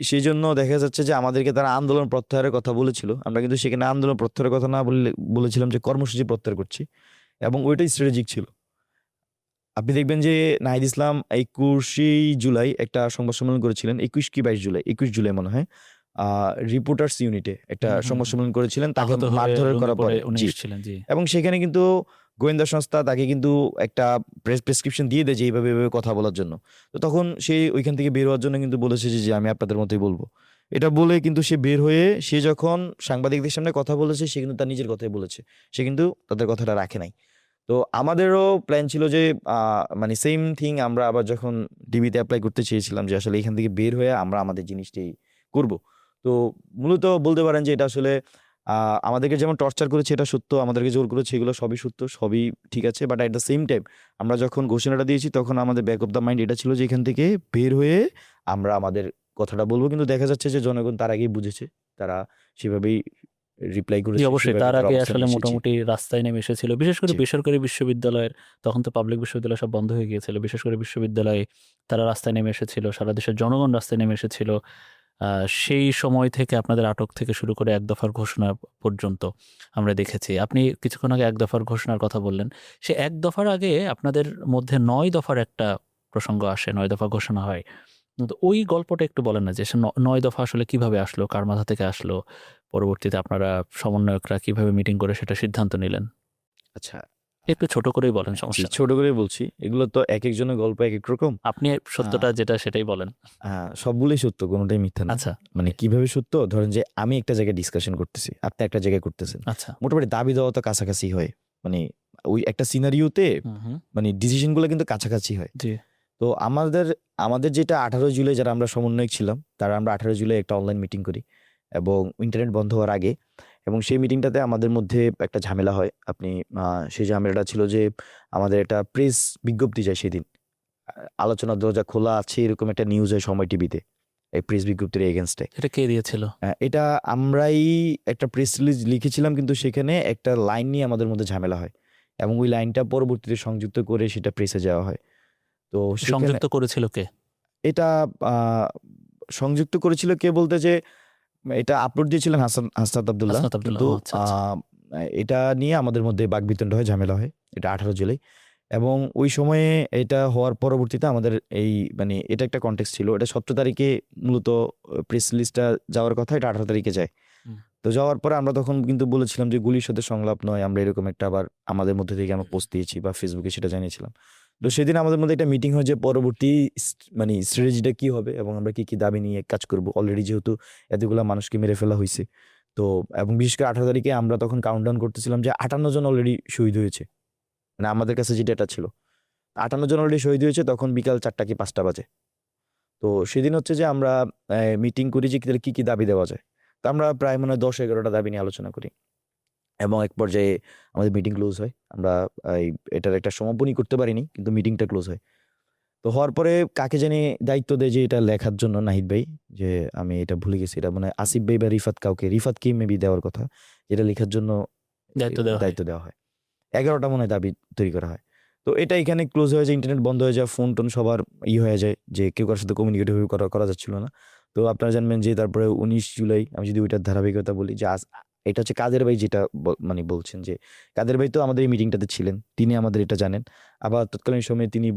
সেইজন্য দেখা যাচ্ছে যে আমাদেরকে তারা আন্দোলন প্রত্যাহারের কথা বলেছিল। আমরা কিন্তু সেখানে আন্দোলন প্রত্যাহারের কথা না বললে বলেছিলাম যে কর্মসূচি প্রত্যাহার করছি এবং ওইটাই স্ট্র্যাটেজিক ছিল। আপনি দেখবেন যে নাহিদ ইসলাম ২১ জুলাই একটা সংবাদ সম্মেলন করেছিলেন। ২১ কি ২২ জুলাই? ২১ জুলাই মনে হয়। আ রিপোর্টার্স ইউনিটে একটা হুম, হুম, সংবাদ হুম। সম্মেলন করেছিলেন তাকে আহত হয়ে মারধরের রুমে করার পড়ে পরে। উনি জি। এসেছিলেন। জি। এবং সেখানে কিন্তু গোয়েন্দা সংস্থা তাকে কিন্তু একটা প্রেসক্রিপশন দিয়ে দেয় যে এইভাবে কথা বলার জন্য। তো তখন সে ওইখান থেকে বের হওয়ার জন্য কিন্তু বলেছে যে আমি আপনাদের মতোই বলব। এটা বলে কিন্তু সে বের হয়ে সে যখন সাংবাদিকদের সামনে কথা বলেছে সে কিন্তু তার নিজের কথাই বলেছে। সে কিন্তু তাদের কথাটা রাখে নাই। তো আমাদেরও প্ল্যান ছিল যে আ মানে সেইম থিং আমরা আবার যখন ডিবিতে এপ্লাই করতে চেয়েছিলাম যে আসলে এখান থেকে বের হয়ে আমরা আমাদের জিনিসটাই করব। তো মূলত বলতে পারেন যে এটা আসলে আ আমাদেরকে যেমন টর্চার করেছে এটা সত্য, আমাদেরকে জোর করেছে এগুলো সবই সত্য, সবই ঠিক আছে। But at the same time আমরা যখন ঘোষণাটা দিয়েছি তখন আমাদের ব্যাক অফ দ্য মাইন্ড এটা ছিল যে এখান থেকে বের হয়ে আমরা আমাদের কথাটা বলব। কিন্তু দেখা যাচ্ছে যে জনগণ তার আগেই বুঝেছে। তারা সেভাবেই রিপ্লাই জি, করেছে, অবশ্যই। সেভাবে তার তারা আগে অবস্থান আসলে নিয়ে এসেছে। মোটামুটি রাস্তায় নেমে এসেছিল। বিশেষ করে জি, বেসরকারি বিশ্ববিদ্যালয়ের, তখন তো পাবলিক বিশ্ববিদ্যালয় সব বন্ধ হয়ে গিয়েছিল। বিশেষ করে বিশ্ববিদ্যালয়ে তারা রাস্তায় নেমে এসেছিল। সারা দেশের জনগণ রাস্তায় নেমে এসেছিল। আ সেই সময় থেকে আপনাদের আটক থেকে শুরু করে এক দফার ঘোষণা পর্যন্ত আমরা দেখেছি। আপনি কিছুক্ষণ আগে এক দফার ঘোষণার কথা বললেন। সে এক দফার আগে আপনাদের মধ্যে ৯ দফার একটা প্রসঙ্গ আসে। ৯ দফা ঘোষণা হয়। তো ওই গল্পটা একটু বলেন না যে সে ৯ দফা আসলে কিভাবে আসলো? কার মাথা থেকে আসলো? পরবর্তীতে আপনারা সমন্বয়করা কিভাবে মিটিং করে সেটা সিদ্ধান্ত নিলেন? আচ্ছা। একটু ছোট করেই বলেন, জি, সমস্যা নেই। ছোট করেই বলছি। এগুলো তো একেকজনের গল্প একেক রকম। আপনি আ সত্যটা যেটা সেটাই বলেন। আ সবগুলোই সত্য, কোনটাই মিথ্যা না। আচ্ছা, মানে কিভাবে সত্য? ধরেন যে আমি একটা জায়গায় ডিসকাশন করতেছি, আপনি একটা জায়গায় করতেছেন। আচ্ছা। মোটামুটি দাবি দেওয়া তো কাছাকাছি হয়। মানে ওই একটা সিনারিওতে হুম, হুম। মানে ডিসিশন গুলো কিন্তু কাছাকাছি হয়। জি। তো আমাদের যেটা 18 জুলাই যারা আমরা সমন্বয়ক ছিলাম, তারা আমরা 18 জুলাই একটা অনলাইন মিটিং করি এবং ইন্টারনেট বন্ধ হওয়ার আগে এবং সেই মিটিংটাতে আমাদের মধ্যে একটা ঝামেলা হয়। আপনি সেই ঝামেলাটা ছিল যে আমাদের একটা প্রেস বিজ্ঞপ্তি যায় সেদিন। আ আলোচনার দরজা খোলা আছে এরকম একটা নিউজ হয় সময় টিভিতে। এই প্রেস বিজ্ঞপ্তির এগেনস্টে। এটা কে দিয়েছিল? এটা আমরাই একটা প্রেস রিলিজ লিখেছিলাম, কিন্তু সেখানে একটা লাইন নিয়ে আমাদের মধ্যে ঝামেলা হয় এবং ওই লাইনটা পরবর্তীতে সংযুক্ত করে সেটা প্রেসে যাওয়া হয়। তো সেখানে সংযুক্ত করেছিল কে? এটা সংযুক্ত করেছিল কে বলতে, যে এটা আপলোড দিয়েছিলেন হাসনাত আব্দুল্লাহ, হাসনাত আব্দুল্লাহ, কিন্তু ও আচ্ছা আচ্ছা। এটা নিয়ে আমাদের মধ্যে বাকবিতণ্ডা হয়, ঝামেলা হয়। এটা 18 জুলাই, এবং ওই সময়ে এটা হওয়ার পরবর্তীতে আমাদের এই মানে এটা একটা কনটেক্সট ছিল। এটা 17 তারিখে মূলত প্রেস লিস্টটা যাওয়ার কথা, এটা 18 তারিখে যায়। তো যাওয়ার পরে আমরা তখন কিন্তু বলেছিলাম যে গুলির সাথে সংলাপ নয়, আমরা এরকম একটা আবার আমাদের মধ্যে থেকে আমরা পোস্ট দিয়েছি বা ফেসবুকে সেটা জানিয়েছিলাম। তো সেদিন আমাদের মধ্যে একটা মিটিং হয় যে পরবর্তী মানে স্ট্র্যাটেজিটা কি হবে এবং আমরা কি কি দাবি নিয়ে কাজ করব। অলরেডি যেহেতু এতগুলা মানুষকে মেরে ফেলা হয়েছে, তো এবং বিশেষ করে 18 তারিখে আমরা তখন কাউন্টডাউন করতেছিলাম যে 58 জন অলরেডি শহীদ হয়েছে, মানে আমাদের কাছে যেটা এটা ছিল 58 জন অলরেডি শহীদ হয়েছে, তখন বিকাল 4টা কি 5টা বাজে। তো সেদিন হচ্ছে যে আমরা মিটিং করি যে কি কি দাবি দেওয়া যায়। তো আমরা প্রায় মনে হয় 10-11টা দাবি নিয়ে আলোচনা করি এবং এক পর্যায়ে আমাদের মিটিং ক্লোজ হয়। আমরা এটার একটা সমাপনী করতে পারিনি, কিন্তু মিটিংটা ক্লোজ হয়। তো হওয়ার পরে কাকে জানি দায়িত্ব দেয় যে এটা লেখার জন্য, নাহিদ ভাই, যে আমি এটা ভুলে গেছি, এটা মানে আসিফ ভাই বা রিফাতকে মেবি দেওয়ার কথা, যেটা লেখার জন্য দায়িত্ব দেওয়া হয়। 11টা মনে হয় দাবি তৈরি করা হয়। তো এটা এখানে ক্লোজ হয়ে যায়, ইন্টারনেট বন্ধ হয়ে যায়, ফোন টোন সবার হয়ে যায়, যে কেউ কারোর সাথে কমিউনিকেট করা যাচ্ছিল না। তো আপনারা জানবেন যে তারপরে 19 জুলাই, আমি যদি ওইটার ধারাবাহিকতা বলি, যে এটা হচ্ছে কাদের ভাই, যেটা মানে বলছেন যে কাদের ভাই তো আমাদের এই মিটিংটাতে ছিলেন, তিনি আমাদের এটা জানেন। আবার তৎকালীন সময়ে তিনি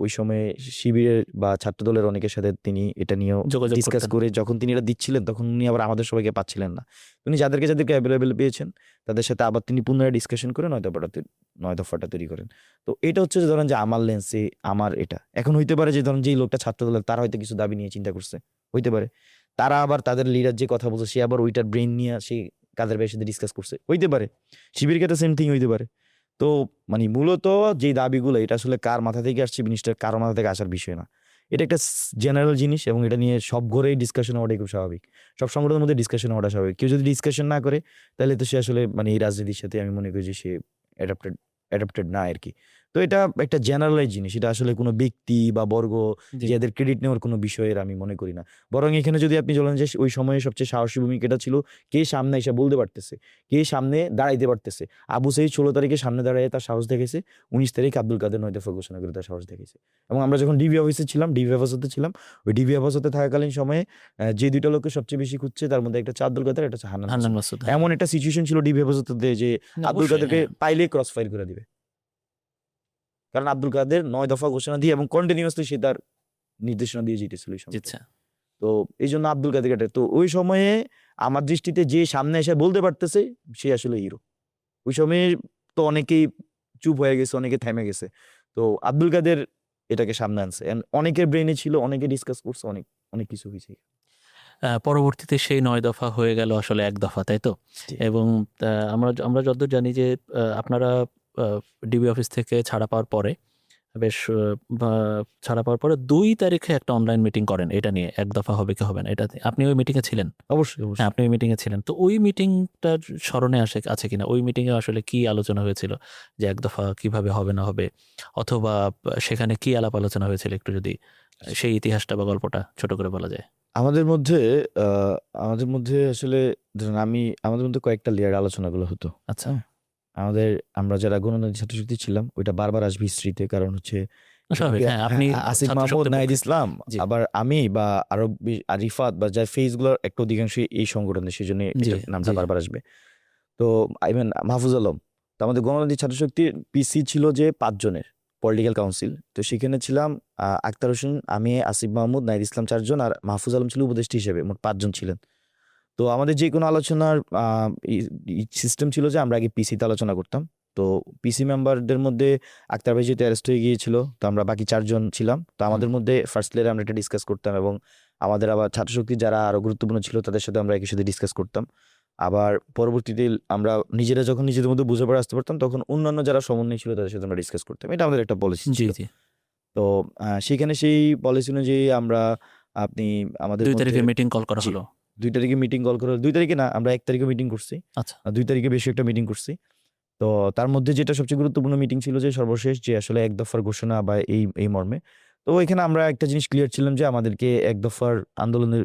ওই সময়ে শিবিরের বা ছাত্রদলের অনেকের সাথে তিনি এটা নিয়েও যোগাযোগ ডিসকাস করতেন। করে, যখন তিনি এটা দিচ্ছিলেন তখন উনি আবার আমাদের সবাইকে পাচ্ছিলেন না। উনি যাদেরকে অ্যাভেলেবেল পেয়েছেন তাদের সাথে আবার তিনি পুনরায় ডিসকাশন করে 9 দফাটা তৈরি করেন। তো এটা হচ্ছে যে ধরেন যে আমার লেন্সে আমার এটা এখন হইতে পারে যে ধরেন যেই লোকটা ছাত্রদলের, তারা হয়তো কিছু দাবি নিয়ে চিন্তা করছে, হইতে পারে তারা আবার তাদের লিডার যে কথা বলছে সে আবার ওইটার ব্রেন নিয়ে সে কাদের ভাইয়ের সাথে ডিসকাস করছে, হইতে পারে শিবির ক্ষেত্রে সেম থিং হইতে পারে। তো মানে মূলত যে দাবিগুলো, এটা আসলে কার মাথা থেকে আসছে জিনিসটা কারো মাথা থেকে আসার বিষয় না, এটা একটা জেনারেল জিনিস এবং এটা নিয়ে সব ঘরেই ডিসকাশন হওয়াটাই খুব স্বাভাবিক। সব সংগঠনের মধ্যে ডিসকাশন হওয়াটা স্বাভাবিক। কেউ যদি ডিসকাশন না করে তাহলে তো সে আসলে মানে এই রাজনীতির সাথে আমি মনে করি যে সে অ্যাডাপ্টেড না আর কি। তো এটা একটা জেনারেলাইজ জিনিস, এটা আসলে কোনো ব্যক্তি বা বর্গ জি। যে এদের ক্রেডিট নেওয়ার কোনো বিষয়ের আমি মনে করি না। বরং এখানে যদি আপনি বলেন যে ওই সময়ে সবচেয়ে সাহসী ভূমিকাটা ছিল কে সামনে এসে বলতে পারতেছে, কে সামনে দাঁড়াইতে পারতেছে। আবু সাঈদ 16 তারিখে সামনে দাঁড়ায় তার সাহস দেখেছে, 19 তারিখ আব্দুল কাদের 9 দফা ঘোষণা করে তার সাহস দেখেছে। এবং আমরা যখন ডিবি অফিসে ছিলাম, ডিবি হেফাজতে ছিলাম, ওই ডিবি হেফাজতে থাকাকালীন সময়ে যে দুইটা লোককে সবচেয়ে বেশি খুঁজছে তার মধ্যে একটা হচ্ছে আব্দুল কাদের, একটা হচ্ছে হান্নান হান্নান মাসুদ। মাসুদ। এমন একটা সিচুয়েশন ছিল ডিবি হেফাজতে যে না, আব্দুল অবশ্যই, কাদেরকে হ্যাঁ। পাইলেই ক্রস ফায়ার করে দিবে, কারণ আব্দুল কাদের 9 দফা ঘোষণা দিয়ে এবং কন্টিনিউয়াসলি সে তার নির্দেশনা দিয়ে যেতেছিল ওই সময়টা। আচ্ছা। তো এই জন্য আব্দুল কাদের তো ওই সময়ে আমার দৃষ্টিতে যে সামনে এসে বলতে পারতেছে সে আসলে হিরো। ওই সময়ে তো অনেকেই চুপ হয়ে গেছে, অনেকে থেমে গেছে। তো আব্দুল কাদের এটাকে সামনে আনছে। অনেকের ব্রেনে ছিল, অনেকে ডিসকাস করছে, অনেক কিছু হয়েছে। পরবর্তীতে সেই 9 দফা হয়ে গেল আসলে 1 দফা, তাই তো? জি। এবং আমরা যতদূর জানি যে আপনারা ডিবি অফিস থেকে ছাড়া পাওয়ার পরে বেশ ছাড়া পাওয়ার পরে 2 তারিখে একটা অনলাইন মিটিং করেন এটা নিয়ে, 1 দফা হবে কি হবে না। এটাতে আপনি ওই মিটিংয়ে ছিলেন? অবশ্যই, হ্যাঁ, অবশ্যই। আপনি ওই মিটিংয়ে ছিলেন। তো ওই মিটিংটার স্মরণে আছে কিনা? ওই মিটিংয়ে আসলে কি আলোচনা হয়েছিল? যে 1 দফা কিভাবে হবে না হবে? অথবা সেখানে কি আলাপ আলোচনা হয়েছিল, একটু যদি সেই ইতিহাসটা বা গল্পটা ছোট করে বলা যায়? আমাদের মধ্যে আ আমাদের মধ্যে আসলে ধরুন আমাদের মধ্যে কয়েকটা লেয়ার আলোচনাগুলো হতো। আচ্ছা। আমরা যারা গণতান্ত্রিক ছাত্রশক্তি ছিলাম, ওইটা বারবার আসবে হিস্ট্রিতে। কারণ হচ্ছে এখান স্বাভাবিক, থেকে হ্যাঁ, আপনি আসিফ ছাত্র মাহমুদ, শক্তির নাহিদ পক্ষে। ইসলাম, জি, আবার আমি বা আরো রিফাত বা যার ফেসগুলোর একটা অধিকাংশই এই সংগঠনের, সেজন্য জি, এটার নামটা জি। বারবার আসবে। তো ইভেন মাহফুজ আলম। তো আমাদের গণতান্ত্রিক ছাত্রশক্তির পিসি ছিল যে 5 জনের পলিটিক্যাল কাউন্সিল। তো সেখানে ছিলাম আক্তার হোসেন, আমি, আসিফ মাহমুদ, নাহিদ ইসলাম 4 জন আর মাহফুজ আলম ছিল উপদেষ্টা হিসেবে। মোট 5 জন ছিলেন। তো আমাদের যেকোনো আলোচনার সিস্টেম ছিল যে আমরা আগে পিসিতে আলোচনা করতাম। তো পিসি মেম্বারদের মধ্যে আক্তার ভাই যেহেতু অ্যারেস্ট হয়ে গিয়েছিল, তো আমরা বাকি 4 জন ছিলাম। তো আমাদের মধ্যে ফার্স্ট লেয়ারে আমরা এটা ডিসকাস করতাম এবং আমাদের আবার ছাত্রশক্তির যারা আরো গুরুত্বপূর্ণ ছিল তাদের সাথে আমরা একই সাথে ডিসকাস করতাম। আবার পরবর্তীতে আমরা নিজেরা যখন নিজেদের মধ্যে বোঝাপড়া আসতে পারতাম, তখন অন্যান্য যারা সমন্বয় ছিল তাদের সাথে আমরা ডিসকাস করতাম। এটা আমাদের একটা পলিসি জি, ছিল। জি। তো সেখানে সেই পলিসি অনুযায়ী আমরা আপনি আমাদের 2 মধ্যে তারিখে মিটিং কল করা জি। হলো। 2 তারিখে মিটিং কল করা, 2 তারিখে না, আমরা 1 তারিখে মিটিং করছি। আচ্ছা। 2 তারিখে বেশি একটা মিটিং করছি। তো তার মধ্যে যেটা সবচেয়ে গুরুত্বপূর্ণ মিটিং ছিল যে সর্বশেষ যে আসলে 1 দফার ঘোষণা বা এই মর্মে। তো এখানে আমরা একটা জিনিস ক্লিয়ার ছিলাম যে আমাদেরকে এক দফার আন্দোলনের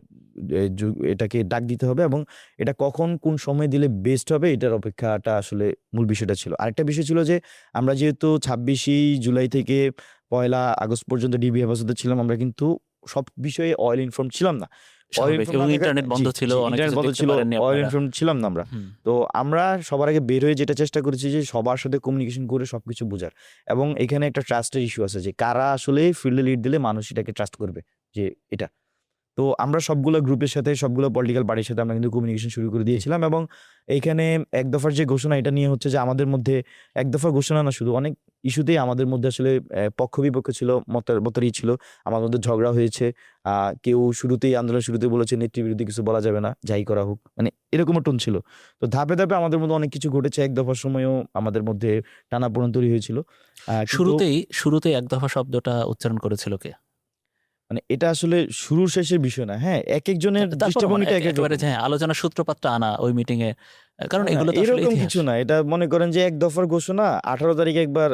এটাকে ডাক দিতে হবে, এবং এটা কখন কোন সময় দিলে বেস্ট হবে এটার অপেক্ষাটা আসলে মূল বিষয়টা ছিল। আরেকটা বিষয় ছিল যে আমরা যেহেতু 26শে জুলাই থেকে 1লা আগস্ট পর্যন্ত ডিবি হেফাজতে ছিলাম, আমরা কিন্তু সব বিষয়ে অয়েল ইনফর্ম ছিলাম না। অয়েল স্বাভাবিক, ইনফর্ম এবং না থাকার ইন্টারনেট বন্ধ জি, ছিল, জি, অনেক ইন্টারনেট কিছু বন্ধ দেখতে ছিল, পারেননি অয়েল আপনারা। ইনফর্ম ছিলাম না আমরা। হুম। তো আমরা সবার আগে বের হয়ে যেটা চেষ্টা করেছি যে সবার সাথে কমিউনিকেশন করে সবকিছু বোঝার, এবং এখানে একটা ট্রাস্টের ইস্যু আছে যে কারা আসলে ফিল্ডে লিড দিলে মানুষ এটাকে ট্রাস্ট করবে যে এটা। তো আমরা সবগুলো গ্রুপের সাথে, সবগুলো পলিটিক্যাল পার্টির সাথে আমরা কিন্তু কমিউনিকেশন শুরু করে দিয়েছিলাম, এবং এইখানে এক দফার যে ঘোষণা এটা নিয়ে হচ্ছে যে আমাদের মধ্যে এক দফা ঘোষণা না, শুধু অনেক ইস্যুতেই আমাদের মধ্যে আসলে পক্ষ বিপক্ষ ছিল, মতামতই ছিল, আমাদের মধ্যে ঝগড়া হয়েছে। কেউ শুরুতেই, আন্দোলন শুরুতে বলেছে নেত্রী বিরুদ্ধে কিছু বলা যাবে না, যাই করা হোক, মানে এরকমও টোন ছিল। তো ধাপে ধাপে আমাদের মধ্যে অনেক কিছু ঘটেছে, এক দফার সময়ও আমাদের মধ্যে টানাপোড়েন তৈরি হয়েছিল। কিন্তু শুরুতেই এক দফা শব্দটা উচ্চারণ করেছিল কে? মানে এটা আসলে শুরুর শেষের বিষয় না, হ্যাঁ, এক একজনের তারপর দৃষ্টিভঙ্গিটা এক এক একেবারে রকম। যে আলোচনার সূত্রপাতটা আনা ওই মিটিং এ, কারণ না, এগুলো তো আসলে এরকম ইতিহাস। কিছু না। এটা মনে করেন যে এক দফার ঘোষণা 18 তারিখে একবার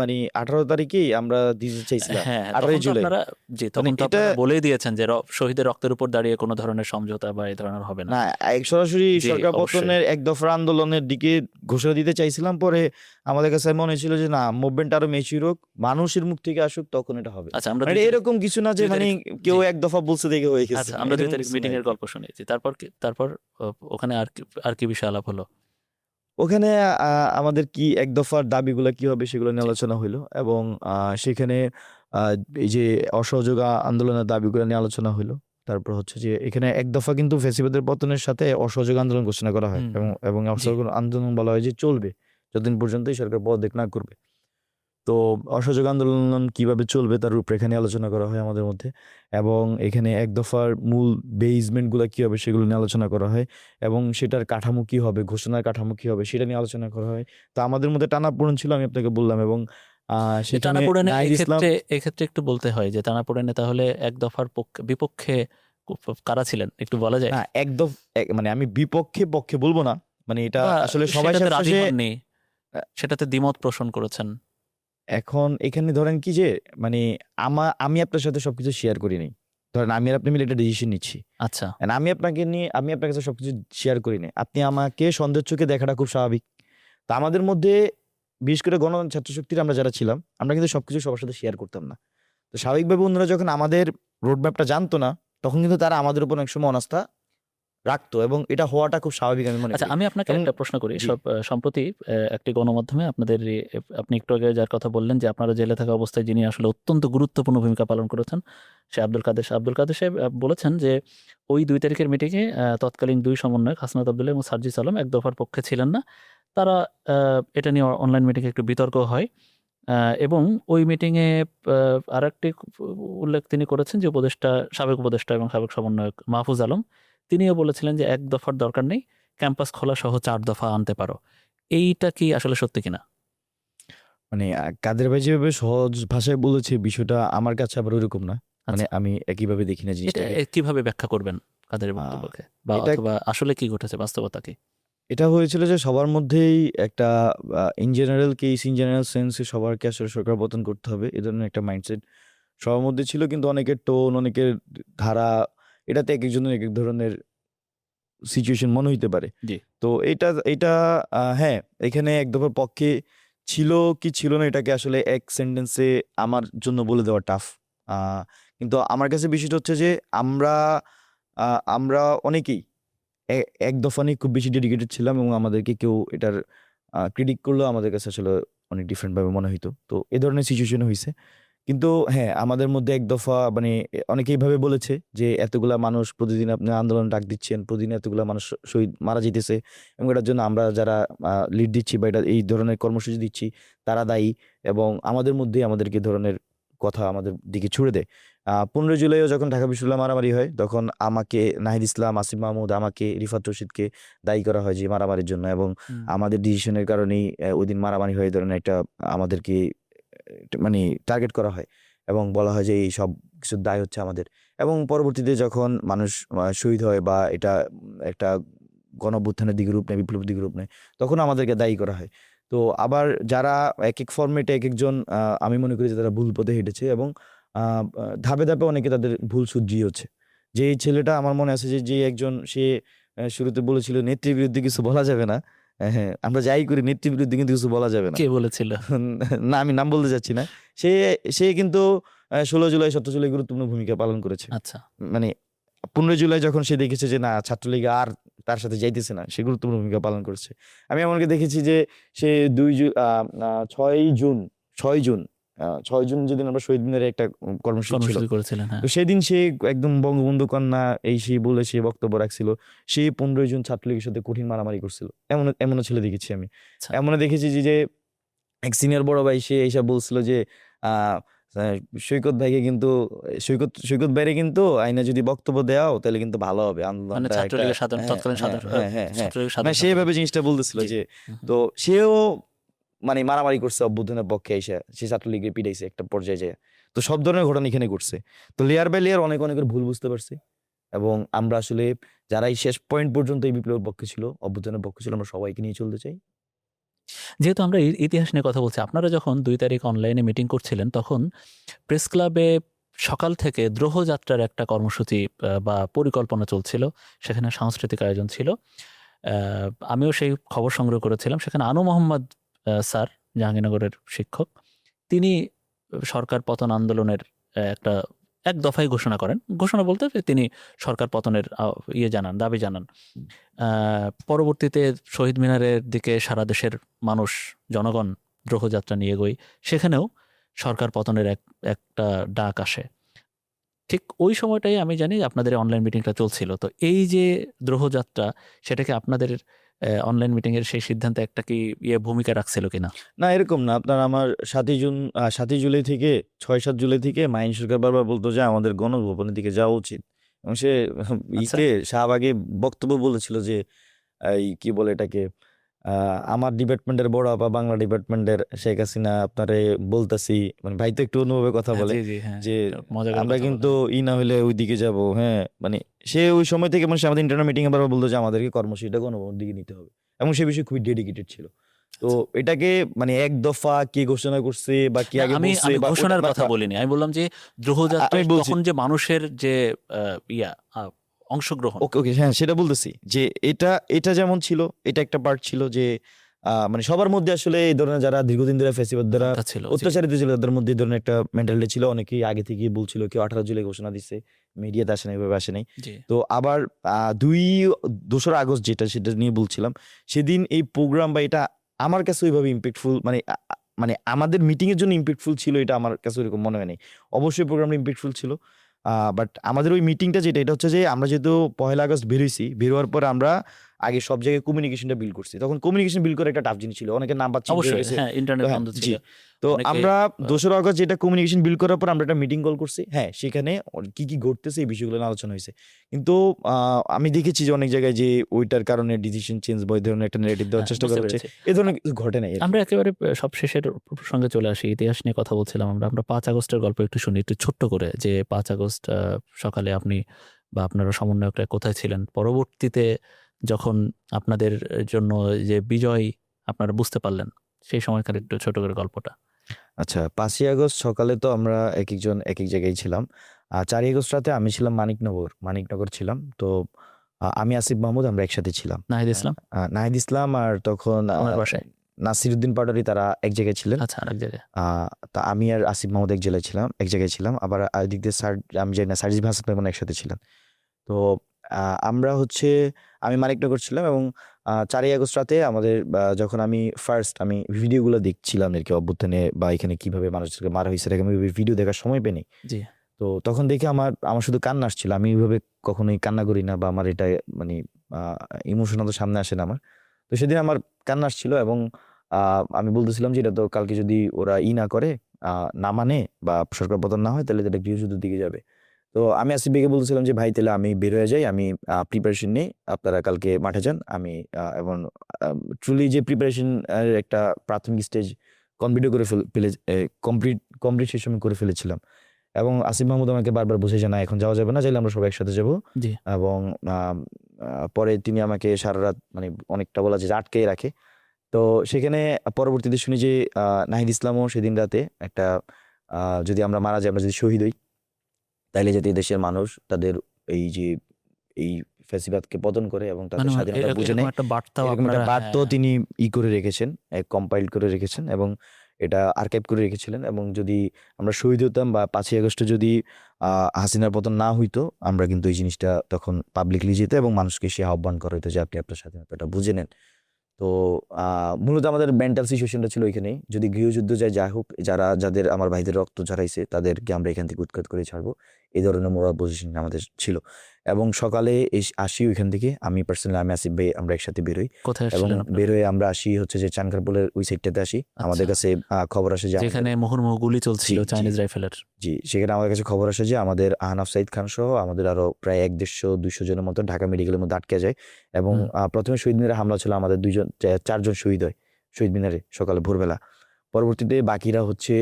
মানে 18 তারিখেই আমরা দিতে চাইছিলাম। হ্যাঁ, 18 তখন তো জুলাই। আপনারা, জি, মানে তখন তো এটা আপনারা বলেই দিয়েছেন যে শহীদের রক্তের উপর দাঁড়িয়ে কোনো ধরনের সমঝোতা বা এই ধরনের হবে না। না, সরাসরি জি, সরকার অবশ্যই। পতনের এক দফার আন্দোলনের দিকে ঘোষণা দিতে চাইছিলাম। পরে আমাদের কাছে মনে হয়েছিল যে না, মুভমেন্ট আরো ম্যাচিউর হোক, মানুষের মুখ থেকে আসুক, তখন এটা হবে। আচ্ছা, আমরা মানে 2 এটা তারিখ এরকম কিছু না যে 2 মানে তারিখ কেউ জি, এক দফা বলছে দেখে হয়ে গেছে, আচ্ছা, আমরা 2 এরকম তারিখ কিছু না মিটিং এর আরকি। গল্প শুনেছি। তারপর ওখানে আর কি বিষয় আলাপ হলো? ওখানে আমাদের কি এক দফার দাবিগুলো কি হবে সেগুলো নিয়ে জি। আলোচনা হইলো, এবং সেখানে এই যে অসহযোগ আন্দোলনের দাবিগুলো নিয়ে আলোচনা হইলো। তারপর হচ্ছে যে এখানে এক দফা কিন্তু ফ্যাসিবাদের পতনের সাথে অসহযোগ আন্দোলন ঘোষণা করা হয়, হুম, এবং হুম। এবং জি। অসহযোগ আন্দোলন বলা হয় যে চলবে যতদিন পর্যন্ত এই সরকার পদত্যাগ না করবে। তো অসহযোগ আন্দোলন কিভাবে চলবে তার রূপরেখা নিয়ে আলোচনা করা হয় আমাদের মধ্যে, এবং এখানে এক দফার মূল বেসমেন্টগুলো কি হবে সেগুলো নিয়ে আলোচনা করা হয়, এবং সেটার কাঠামো কি হবে, ঘোষণার কাঠামো কি হবে সেটা নিয়ে আলোচনা করা হয়। তো আমাদের মধ্যে টানাপোড়েন ছিল, আমি আপনাকে বললাম, এবং যে সেখানে টানাপোড়েনে নাহিদ ইসলাম। এক্ষেত্রে একটু বলতে হয় যে টানাপোড়েনে তাহলে এক দফার বিপক্ষে কারা ছিলেন একটু বলা যায়? না, মানে আমি বিপক্ষে পক্ষে বলবো না, মানে এটা বা আসলে সবাই সেটাতে রাজি শেষে। হননি, সেটাতে দ্বিমত পোষণ করেছেন? এখন এখানে ধরেন কি যে মানে আমি আপনার সাথে সবকিছু শেয়ার করি নাই। ধরেন আমি আর আপনি মিলে একটা ডিসিশন নিচ্ছি। আচ্ছা। And আমি আপনার কাছে সবকিছু শেয়ার করি নাই। আপনি আমাকে সন্দেহের চোখে দেখাটা খুব স্বাভাবিক। তো আমাদের মধ্যে বিশেষ করে ছাত্র শক্তির আমরা যারা ছিলাম, আমরা কিন্তু সবকিছু সবার সাথে শেয়ার করতাম না। তো স্বাভাবিকভাবে অন্যরা যখন আমাদের রোড ম্যাপটা জানতো না, তখন কিন্তু তারা আমাদের উপর অনেক সময় অনাস্থা রাখতো, এবং এটা হওয়াটা খুব স্বাভাবিক আমি মনে আচ্ছা, করি। আমি আপনাকে এবং একটা প্রশ্ন করি। জি, সম্প্রতি একটি গণমাধ্যমে আপনাদের আপনি একটু আগে যার কথা বললেন যে আপনারা জেলে থাকা অবস্থায় যিনি আসলে অত্যন্ত গুরুত্বপূর্ণ ভূমিকা পালন করেছেন, সে আব্দুল কাদের সাহেব বলেছেন যে ওই 2 তারিখের মিটিংয়ে তৎকালীন 2 সমন্বয়ক হাসনাত আব্দুল্লাহ এবং সার্জিস আলম এক দফার পক্ষে ছিলেন না। তারা এটা নিয়ে অনলাইন মিটিংয়ে একটু বিতর্ক হয়। এবং ওই মিটিংয়ে আরেকটি উল্লেখ তিনি করেছেন যে সাবেক উপদেষ্টা এবং সাবেক সমন্বয়ক মাহফুজ আলম, তিনিও বলেছিলেন যে এক দফার দরকার নেই, ক্যাম্পাস খোলা সহ 4 দফা আনতে পারো। এইটা কি আসলে সত্যি কিনা? মানে কাদের ভাই যেভাবে সহজ ভাষায় বলেছে বিষয়টা আমার কাছে আবার ওইরকম না। মানে আচ্ছা, আমি একইভাবে দেখি না এটা জিনিসটাকে। কিভাবে ব্যাখ্যা করবেন কাদের আ বক্তব্যকে, বা এটা অথবা আসলে কি ঘটেছে, বাস্তবতা কি? এটা হয়েছিল যে সবার মধ্যেই একটা ইন জেনারেল ইন জেনারেল সেন্সে সবারকে আসলে সরকার পতন করতে হবে, এ ধরনের একটা মাইন্ডসেট সবার মধ্যে ছিল। কিন্তু অনেকের টোন, অনেকের ধারা, এটাতে একেকজনের একেক ধরনের সিচুয়েশন মনে হইতে পারে। জি। তো এইটা হ্যাঁ, এখানে এক দফার পক্ষে ছিল কি ছিল না এটাকে আসলে এক সেন্টেন্সে আমার জন্য বলে দেওয়া টাফ। আ কিন্তু আমার কাছে বিষয়টা হচ্ছে যে আমরা আমরা অনেকেই এ এক দফা নিয়ে খুব বেশি ডেডিকেটেড ছিলাম, এবং আমাদেরকে কেউ এটার ক্রিটিক করলেও আমাদের কাছে আসলে অনেক ডিফারেন্ট ভাবে মনে হইতো। তো এ ধরনের সিচুয়েশন হইছে। কিন্তু হ্যাঁ, আমাদের মধ্যে এক দফা মানে অনেকে এইভাবে বলেছে যে এতগুলা মানুষ প্রতিদিন আপনি আন্দোলন ডাক দিচ্ছেন, প্রতিদিন এতগুলা মানুষ শহীদ মারা যাইতেছে, এবং এটার জন্য আমরা যারা লিড দিচ্ছি বা এটা এই ধরনের কর্মসূচি দিচ্ছি তারা দায়ী, এবং আমাদের মধ্যেই আমাদেরকে এ ধরনের কথা আমাদের দিকে ছুড়ে দেয়। 15 জুলাইও যখন ঢাকা বিশ্ববিদ্যালয়ে মারামারি হয়, তখন আমাকে, নাহিদ ইসলাম, আসিফ মাহমুদ, আমাকে, রিফাত রশিদকে দায়ী করা হয় যে মারামারির জন্য, এবং হুম। আমাদের ডিসিশনের কারণেই ওইদিন মারামারি হয়, এই ধরনের একটা আমাদেরকে মানে টার্গেট করা হয়, এবং বলা হয় যে এই সব কিছুর দায় হচ্ছে আমাদের। এবং পরবর্তীতে যখন মানুষ শহীদ হয় বা এটা একটা গণঅভ্যুত্থানের দিকে রূপ নেয়, বিপ্লবের দিকে রূপ নেয়, তখন আমাদেরকে দায়ী করা হয়। তো আবার যারা একেক ফরম্যাটে একেকজন আমি মনে করি যে তারা ভুল পথে হেঁটেছে, এবং ধাপে ধাপে অনেকে তাদের ভুল শুধরিয়েছে। যে এই ছেলেটা আমার মনে আছে যে একজন সে শুরুতে বলেছিল নেত্রীর বিরুদ্ধে কিছু বলা যাবে না। হ্যাঁ, আমরা যাই করি নেত্রীর বিরুদ্ধে কিন্তু কিছু বলা যাবে না। কে বলেছিল? না, আমি নাম বলতে চাচ্ছি না। সে সে কিন্তু ১৬ জুলাই ১৭ জুলাই গুরুত্বপূর্ণ ভূমিকা পালন করেছে। আচ্ছা, মানে ১৫ জুলাই যখন সে দেখেছে যে না ছাত্রলীগ আর তার সাথে যাইতেছে না, সে গুরুত্বপূর্ণ ভূমিকা পালন করেছে। আমি এমনকি দেখেছি যে সে ৬ জুন ৬ জুন ৬ জুন যেদিন আমরা শহীদ মিনারে একটা কর্মসূচি ছিল। কর্মসূচি করেছিলেন, হ্যাঁ। তো সেদিন সে একদম বঙ্গবন্ধু কন্যা এই সেই বলে সে বক্তব্য রাখছিল। সে ১৫ জুন ছাত্রলীগের সাথে কঠিন মারামারি করছিল। এমনও ছেলে দেখেছি আমি। আচ্ছা। এমনও দেখেছি যে এক সিনিয়র বড় ভাই সে এসে বলছিল যে আ আ সৈকত ভাইকে কিন্তু সৈকত ভাইরে কিন্তু আইনা যদি বক্তব্য দেওয়াও তাহলে কিন্তু ভালো হবে। মানে আন্দোলনটা একটা ছাত্রলীগের সাধারণ হ্যাঁ, তৎকালীন হ্যাঁ, সাধারণ হ্যাঁ, হ্যাঁ, হ্যাঁ। ছাত্রলীগের মানে সাধারণ সে এভাবে জিনিসটা বলতেছিল জি। যে হুম, হুম। তো সেও মানে মারামারি করছে অভ্যুত্থানের পক্ষে আইসা। সে ছাত্রলীগকে পিটাইছে একটা পর্যায়ে যেয়ে। তো সব ধরনের ঘটনা এখানে ঘটছে। তো লেয়ার বাই লেয়ার অনেকের ভুল বুঝতে পারছি। এবং আমরা আসলে যারা এই শেষ পয়েন্ট পর্যন্ত এই বিপ্লবের পক্ষে ছিল, অভ্যুত্থানের পক্ষে ছিল আমরা সবাইকে নিয়ে চলতে চাই। যেহেতু আমরা ইতিহাস নিয়ে কথা বলছি, আপনারা যখন ২ তারিখ অনলাইনে মিটিং করছিলেন তখন প্রেস ক্লাবে সকাল থেকে দ্রোহযাত্রার একটা কর্মসূচি বা পরিকল্পনা চলছিল। সেখানে সাংস্কৃতিক আয়োজন ছিল। আমিও সেই খবর সংগ্রহ করেছিলাম। সেখানে আনু মোহাম্মদ স্যার, জাহাঙ্গীরনগরের শিক্ষক, তিনি সরকার পতন আন্দোলনের একটা এক দফায় ঘোষণা করেন। ঘোষণা বলতে তিনি সরকার পতনের দাবি জানান। পরবর্তীতে শহীদ মিনারের দিকে সারা দেশের মানুষ, জনগণ দ্রোহযাত্রা নিয়ে এগোয়। সেখানেও সরকার পতনের একটা ডাক আসে। ঠিক ওই সময়টাই আমি জানি আপনাদের অনলাইন মিটিংটা চলছিল। তো এই যে দ্রোহযাত্রা, সেটাকে আপনাদের অনলাইন মিটিংয়ের সেই সিদ্ধান্তে একটা কি ভূমিকা রাখছিল কিনা? না এরকম না। আপনার আমার ৭ই জুন ৭ই জুলাই থেকে ৬-৭ জুলাই থেকে মাহিন সরকার বারবার বলতো যে আমাদের গণভবনের দিকে যাওয়া উচিত। এবং সে আচ্ছা। শাহবাগে বক্তব্য বলেছিল যে এই কি বলে এটাকে আমার ডিপার্টমেন্টের বড় আপা বাংলা ডিপার্টমেন্টের শেখ হাসিনা আপনারে বলতাছি, মানে ভাই তো একটু অন্যভাবে কথা হ্যাঁ, বলে জি, জি, হ্যাঁ। যে মজা করে আমরা কথা কিন্তু বলে। না হলে ওইদিকে যাব। হ্যাঁ, মানে সে ওই সময় থেকে মানে সে আমাদের ইন্টারনাল মিটিং এ বারবার বলতো যে আমাদেরকে কর্মসূচিটা গণভবনের দিকে নিতে হবে। এবং সে বিষয়ে খুবই ডেডিকেটেড ছিল। তো আচ্ছা। এটাকে মানে এক দফা কে ঘোষণা করছে বা কে না, আগে আমি বলছে আমি বা ওটা ঘোষণার কথা বলিনি। আমি বললাম যে দ্রোহযাত্রায় আমি বলছি তখন যে মানুষের যে আ ইয়া আ অংশগ্রহণ ওকে হ্যাঁ, সেটা বলতেছি যে এটা যেমন ছিল, এটা একটা পার্ট ছিল যে মানে সবার মধ্যে আসলে এই ধরনের যারা দীর্ঘদিন ধরে ফ্যাসিবাদ দ্বারা তা ছিল। জি। অত্যাচারিত ছিল তাদের মধ্যে এই ধরনের একটা মেন্টালিটি ছিল। অনেকেই আগে থেকেই বলছিল, কেউ ১৮ জুলাই ঘোষণা দিছে, মিডিয়াতে আসে নাই, এভাবে আসে নাই। জি। তো আবার ২রা আগস্ট সেটা নিয়ে বলছিলাম। সেদিন এই প্রোগ্রাম বা এটা আমার কাছে ওইভাবে ইম্প্যাক্টফুল মানে আমাদের মিটিং এর জন্য ইম্প্যাক্টফুল ছিল এটা আমার কাছে ওরকম মনে হয় নাই। অবশ্যই প্রোগ্রামটা ইম্প্যাক্টফুল ছিল। বাট আমাদের ওই মিটিংটা এটা হচ্ছে যে আমরা যেহেতু ১লা আগস্ট বেরোইছি, বের হওয়ার পর আমরা আগে সব জায়গায় কমিউনিকেশনটা বিল্ড করছি। তখন কমিউনিকেশন বিল্ড করা একটা টাফ জিনিস ছিল। অনেকের নাম্বার চেঞ্জ হয়ে অবশ্যই, গেছে। হ্যাঁ, তো ইন্টারনেট হ্যাঁ, বন্ধ ছিল। জি। তো অনেকে আমরা আ ২রা আগস্ট যেটা কমিউনিকেশন বিল্ড করার পর আমরা একটা মিটিং কল করছি। হ্যাঁ, সেখানে কি ঘটতেছে এই বিষয়গুলো নিয়ে আলোচনা হইছে। কিন্তু আমি দেখেছি যে অনেক জায়গায় যে ওইটার কারণে ডিসিশন চেঞ্জ বা ওই ধরনের একটা ন্যারেটিভ দেওয়ার হ্যাঁ, চেষ্টা বুঝতে করা হচ্ছে। পেরেছি। এ ধরনের কিছু ঘটে নাই আরকি। আমরা একেবারে সবশেষের প্রসঙ্গে চলে আসি। ইতিহাস নিয়ে কথা বলছিলাম আমরা। আমরা ৫ আগস্টের গল্প একটু শুনি, একটু ছোট্ট করে, যে ৫ আগস্ট সকালে আপনি বা আপনারা সমন্বয়করা কোথায় ছিলেন? পরবর্তীতে যখন আপনাদের জন্য যে বিজয় আপনারা বুঝতে পারলেন, সেই সময়কার একটু ছোট করে গল্পটা। আচ্ছা, ৫ই আগস্ট সকালে তো আমরা একেকজন একেক জায়গায় ছিলাম। ৪ই আগস্ট রাতে আমি ছিলাম মানিকনগর ছিলাম। তো আমি আসিফ মাহমুদ আমরা একসাথে ছিলাম। নাহিদ ইসলাম? নাহিদ ইসলাম আর তখন ওনার বাসায়? নাসিরউদ্দিন পাটোয়ারি তারা এক জায়গায় ছিলেন। আচ্ছা, আরেক জায়গায়। আ তা আমি আর আসিফ মাহমুদ এক জায়গায় ছিলাম। আবার এদিক দিয়ে আমি জানি না সার্জিস হাসান মনে হয় একসাথে ছিলেন। তো আমরা হচ্ছে আমি মানিকনগর ছিলাম এবং ৪ই আগস্ট রাতে আমাদের যখন আমি ভিডিওগুলো দেখছিলাম আরকি অভ্যুত্থানে বা এখানে কিভাবে মানুষদেরকে মারা হইছে এরকম ভিডিও দেখার সময় পাইনি। জি। তো তখন দেখে আমার শুধু কান্না আসছিল। আমি ওইভাবে কখনোই কান্না করি না বা আমার এটা মানে আ ইমোশন অত সামনে আসে না আমার। তো সেদিন আমার কান্না আসছিল এবং আমি বলতেছিলাম যে এটা তো কালকে যদি ওরা না করে, আ না মানে বা সরকার পতন না হয় তাহলে তো এটা গৃহযুদ্ধের দিকে যাবে। তো আমি আসিফ ভাইকে বলতেছিলাম যে, "ভাই তাহলে আমি বের হয়ে যাই। আমি প্রিপারেশন নেই। আপনারা কালকে মাঠে যান।" আমি এবং ট্রুলি যে প্রিপারেশন এর একটা প্রাথমিক স্টেজ কমপ্লিটও করে ফেলে এ কমপ্লিট সেই সময় করে ফেলেছিলাম। এবং আসিফ মাহমুদ আমাকে বারবার বুঝিয়েছে, "না এখন যাওয়া যাবে না। চাইলে আমরা সবাই একসাথে যাবো।" জি। এবং আম পরে তিনি আমাকে সারারাত মানে অনেকটা বলা যায় যে আটকিয়ে রাখে। তো সেখানে পরবর্তীতে শুনি যে নাহিদ ইসলামও সেদিন রাতে একটা যদি আমরা মারা যাই, আমরা যদি শহীদ হই, তাইলে যাতে দেশের মানুষ তাদের এই যে এই ফ্যাসিবাদকে পতন করে এবং তাদের মানে স্বাধীনতা এরকম বুঝে এরকম নেয়, একটা বার্তাও এরকম একটা আপনারা বার্তাও তিনি করে রেখেছেন, কম্পাইল করে রেখেছেন এবং এটা আর্কাইভ করে রেখেছিলেন। এবং যদি আমরা শহীদ হতাম বা 5ই আগস্টে যদি হাসিনার পতন না হইতো, আমরা কিন্তু এই জিনিসটা তখন পাবলিকলি যেত এবং মানুষকে সে আহ্বান করা হইতো যে আপনি আপনার স্বাধীনতাটা বুঝে নেন। তো মূলত আমাদের মেন্টাল সিচুয়েশনটা ছিল ওইখানেই, যদি গৃহযুদ্ধ যায় যা হোক, যাদের আমার ভাইদের রক্ত ঝরাইছে তাদেরকে আমরা এখান থেকে উৎখাত করে ছাড়বো, এই ধরনের মোরাল পজিশন আমাদের ছিল। এবং সকালে আসি ওইখান থেকে, আমি পার্সোনালি, আমি আসিফ ভাই আমরা একসাথে বেরোই কোথায় এবং আসছিলেন আপনারা? বের হয়ে আমরা আসি হচ্ছে যে চানখারপুলের ওই সাইডটাতে আসি। আমাদের আচ্ছা, কাছে খবর আসে যে যেখানে মুহুর্মুহু গুলি চলছিল জি, জি। চাইনিজ রাইফেলের। জি, সেখানে আমাদের কাছে খবর আসে যে আমাদের আহনাফ সাঈদ খান সহ আমাদের আরো প্রায় 150-200 জনের মতো ঢাকা মেডিকেলের মধ্যে আটকে যায়। এবং প্রথমে শহীদ মিনারে হামলা ছিল, আমাদের 4জন শহীদ হয় শহীদ মিনারে সকালে ভোরবেলা। পরবর্তীতে বাকিরা হচ্ছে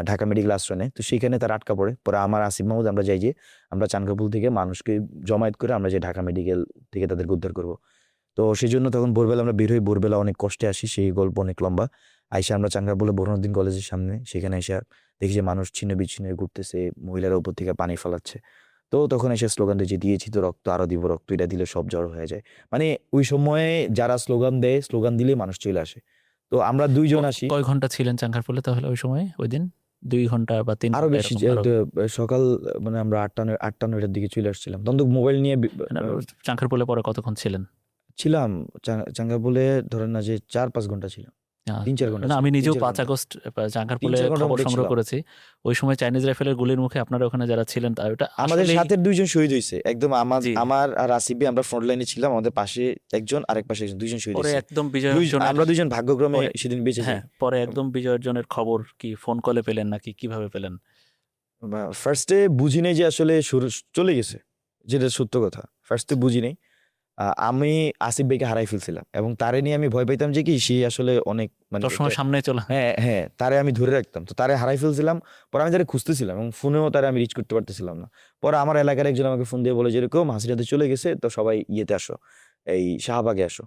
ঢাকা মেডিকেল আশ্রয় নেয়। তো সেখানে তারা আটকা পড়ে। পরে আমার আসিফ মাহমুদ আমরা যাই যে আমরা চানখারপুল থেকে মানুষকে জমায়েত করে আমরা যে ঢাকা মেডিকেল থেকে তাদেরকে উদ্ধার করব। তো সেজন্য তখন ভোরবেলা আমরা বের হই, ভোরবেলা অনেক কষ্টে আসি, সেই গল্প অনেক লম্বা। আইসা আমরা চানখারপুলে বোরহানুদ্দিন কলেজের সামনে, সেখানে এসে দেখি যে মানুষ ছিন্ন বিচ্ছিন্ন হয়ে ঘুরতেছে, মহিলারা উপর থেকে পানি ফেলাচ্ছে। তো তখন এসে স্লোগান দিয়েছি, দিয়েছি তো রক্ত আরো দিব, রক্ত এটা দিলে সব জড়ো হয়ে যায়। মানে ওই সময়ে যারা স্লোগান দেয়, স্লোগান দিলে মানুষ চলে আসে। তো আমরা 2 জন আসি। কয় ঘন্টা ছিলেন চাঙ্গারপুলে তাহলে ওই সময়, ওই দিন? 2 ঘন্টা বা 3 আরো ঘন্টা বেশি, এরকম আরো? সকাল মানে আমরা 8টা 9টার দিকে চলে আসছিলাম। তখন তো মোবাইল নিয়ে মানে চাঙ্গারপুলে পরে কতক্ষণ ছিলেন? ছিলাম চাঙ্গারপুলে, ধরেন না যে 4-5 ঘন্টা ছিলাম, 3-4 ঘন্টা না, ছিলাম, আমি নিজেও 3-4 5 ঘন্টা, আগস্ট চাঙ্গারপুলে 3-4 ঘন্টার খবর মতো সংগ্রহ ছিলাম। করেছি। ওই সময় চাইনিজ রাইফেলের গুলির মুখে আপনারা ওখানে যারা ছিলেন ওটা আমাদের আসলেই সাথে 2 জন শহীদ হয়েছে একদম। জি, আমার আর আসিফ ভাই আমরা ফ্রন্ট লাইনে ছিলাম, আমাদের পাশে একজন, আরেক পাশে একজন, 2 জন শহীদ পরে হয়েছে। একদম বিজয় আমরা 2 জন ভাগ্যক্রমে পরে সেদিন বেঁচে যাই। হ্যাঁ, পরে একদম বিজয় অর্জনের খবর কি ফোন কলে পেলেন নাকি কিভাবে পেলেন? ফার্স্টে বুঝি নাই যে আসলে চলে গেছে, যেটা সত্য কথা। ফার্স্টে বুঝি নাই। আমি আসিফ ভাইকে হারাই ফেলছিলাম এবং তারে নিয়ে আমি ভয় পাইতাম যে কি সে আসলে অনেক মানে সবসময় সামনে চলে। হ্যাঁ হ্যাঁ, তারে আমি ধরে রাখতাম, তো তারে হারাই ফেলছিলাম। পরে আমি তারে খুঁজতেছিলাম এবং ফোনেও তারে আমি রিচ করতে পারতেছিলাম না। পরে আমার এলাকার একজন আমাকে ফোন দিয়ে বলে যে এরকম হাসিনাতে চলে গেছে, তো সবাই ইয়েতে আসো, এই শাহবাগে আসো।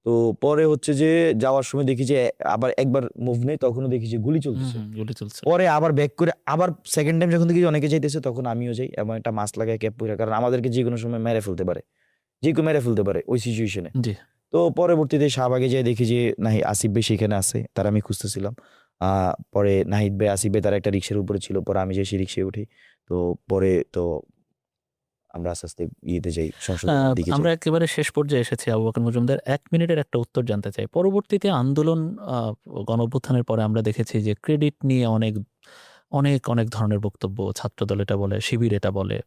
তো পরে হচ্ছে যে যাওয়ার সময় দেখি যে আবার একবার মুভ নেই, তখনও দেখি যে গুলি চলতেছে। গুলি চলছে। পরে আবার ব্যাক করে আবার সেকেন্ড টাইম যখন দেখি যে অনেকে যাইতেছে, তখন আমিও যাই এবং একটা মাস্ক লাগাই, ক্যাপ পরে, কারণ আমাদেরকে যে কোনো সময় মেরে ফেলতে পারে, যে কেউ মেরে ফেলতে পারে ওই সিচুয়েশনে। জি, তো পরবর্তীতে শাহবাগে যেয়ে দেখি যে নাহি আসিফ ভাই সেখানে আছে, তার আমি খুঁজতেছিলাম। পরে নাহিদ ভাই, আসিফ ভাই তার একটা রিক্সার উপরে ছিল, পরে আমি যে সেই রিক্সায় উঠি। তো পরে তো আমরা আস্তে আস্তে ইয়েতে যাই, সংসদের দিকে যাই। আমরা একেবারে শেষ পর্যায়ে এসেছি। আবু বকর মজুমদার, 1 মিনিটের একটা উত্তর জানতে চাই। পরবর্তীতে আন্দোলন, গণঅভ্যুত্থানের পরে আমরা দেখেছি যে ক্রেডিট নিয়ে অনেক অনেক অনেক ধরনের বক্তব্য, ছাত্রদল এটা বলে, শিবির এটা বলে,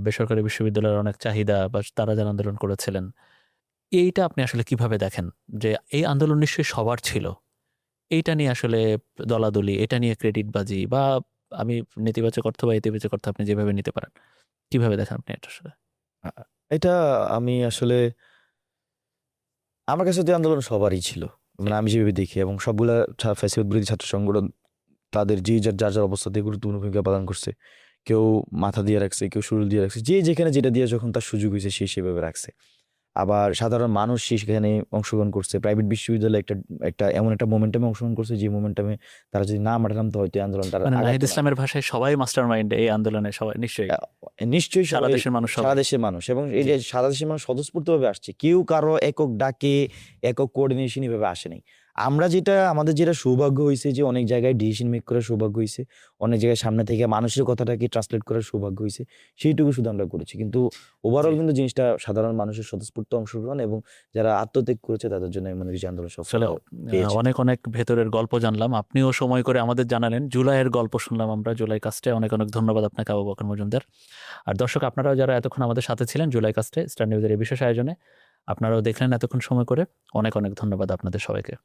বেসরকারি বিশ্ববিদ্যালয়ের অনেক চাহিদা বা তারা যারা আন্দোলন করেছিলেন, এইটা আপনি আসলে কিভাবে দেখেন? যে এই আন্দোলন নিশ্চয়ই সবার ছিল, এইটা নিয়ে আসলে দলাদলি, এটা নিয়ে ক্রেডিটবাজি বা আমি নেতিবাচক অর্থ বা ইতিবাচক অর্থ আপনি যেভাবে নিতে পারেন, কিভাবে দেখেন আপনি এটা আসলে? আ এটা আমি আসলে, আমার কাছে তো আন্দোলন সবারই ছিল, মানে আমি যেভাবে দেখি, এবং সবগুলা ফ্যাসিবাদ বিরোধী ছাত্র সংগঠন তাদের যার অবস্থাতে গুরুত্বপূর্ণ ভূমিকা পালন করছে। কেউ মাথা দিয়ে রাখছে, কেউ শুরুল দিয়ে রাখছে, যে যেখানে যেটা দিয়ে যখন তার সুযোগ হয়েছে সে সেভাবে রাখছে। আবার সাধারণ মানুষ সেখানে অংশগ্রহণ করছে। প্রাইভেট বিশ্ববিদ্যালয়ে একটা একটা এমন একটা মোমেন্টামে অংশগ্রহণ করছে, যে মোমেন্টামে তারা যদি না মাঠে নামতো হয়তো এই আন্দোলনটা মানে নাহিদ আগাতো না। ইসলামের ভাষায় সবাই মাস্টার মাইন্ড এই আন্দোলনে, সবাই নিশ্চয়ই নিশ্চয়ই সারা সবাই, দেশের মানুষ সারা সবাই। দেশের মানুষ, এবং এই জি, যে সারা দেশের মানুষ স্বতঃস্ফূর্তভাবে আসছে, কেউ কারো একক ডাকে, একক কোঅর্ডিনেশন এভাবে আসে নাই। আমরা আমাদের যেটা সৌভাগ্য হয়েছে যে অনেক জায়গায় ডিসিশন মেক করার সৌভাগ্য হয়েছে, অনেক জায়গায় সামনে থেকে মানুষের কথাটাকে ট্রান্সলেট করার সৌভাগ্য হয়েছে, সেইটুকু শুধু আমরা করেছি। কিন্তু ওভারঅল জি। কিন্তু জিনিসটা সাধারণ মানুষের স্বতঃস্ফূর্ত অংশগ্রহণ এবং যারা আত্মত্যাগ করেছে তাদের জন্য আমি মনে করি যে আন্দোলন আসলে সফলতা পেয়েছে। অনেক অনেক ভেতরের গল্প জানলাম, আপনিও সময় করে আমাদের জানালেন, জুলাইয়ের গল্প শুনলাম আমরা, জুলাই কাস্টে। অনেক অনেক ধন্যবাদ আপনাকে আবু বকর মজুমদার। আর দর্শক, আপনারাও যারা এতক্ষণ আমাদের সাথে ছিলেন জুলাই কাস্টে স্টার নিউজের এই বিশেষ আয়োজনে, আপনারাও দেখলেন এতক্ষণ সময় করে, অনেক অনেক ধন্যবাদ আপনাদের সবাইকে।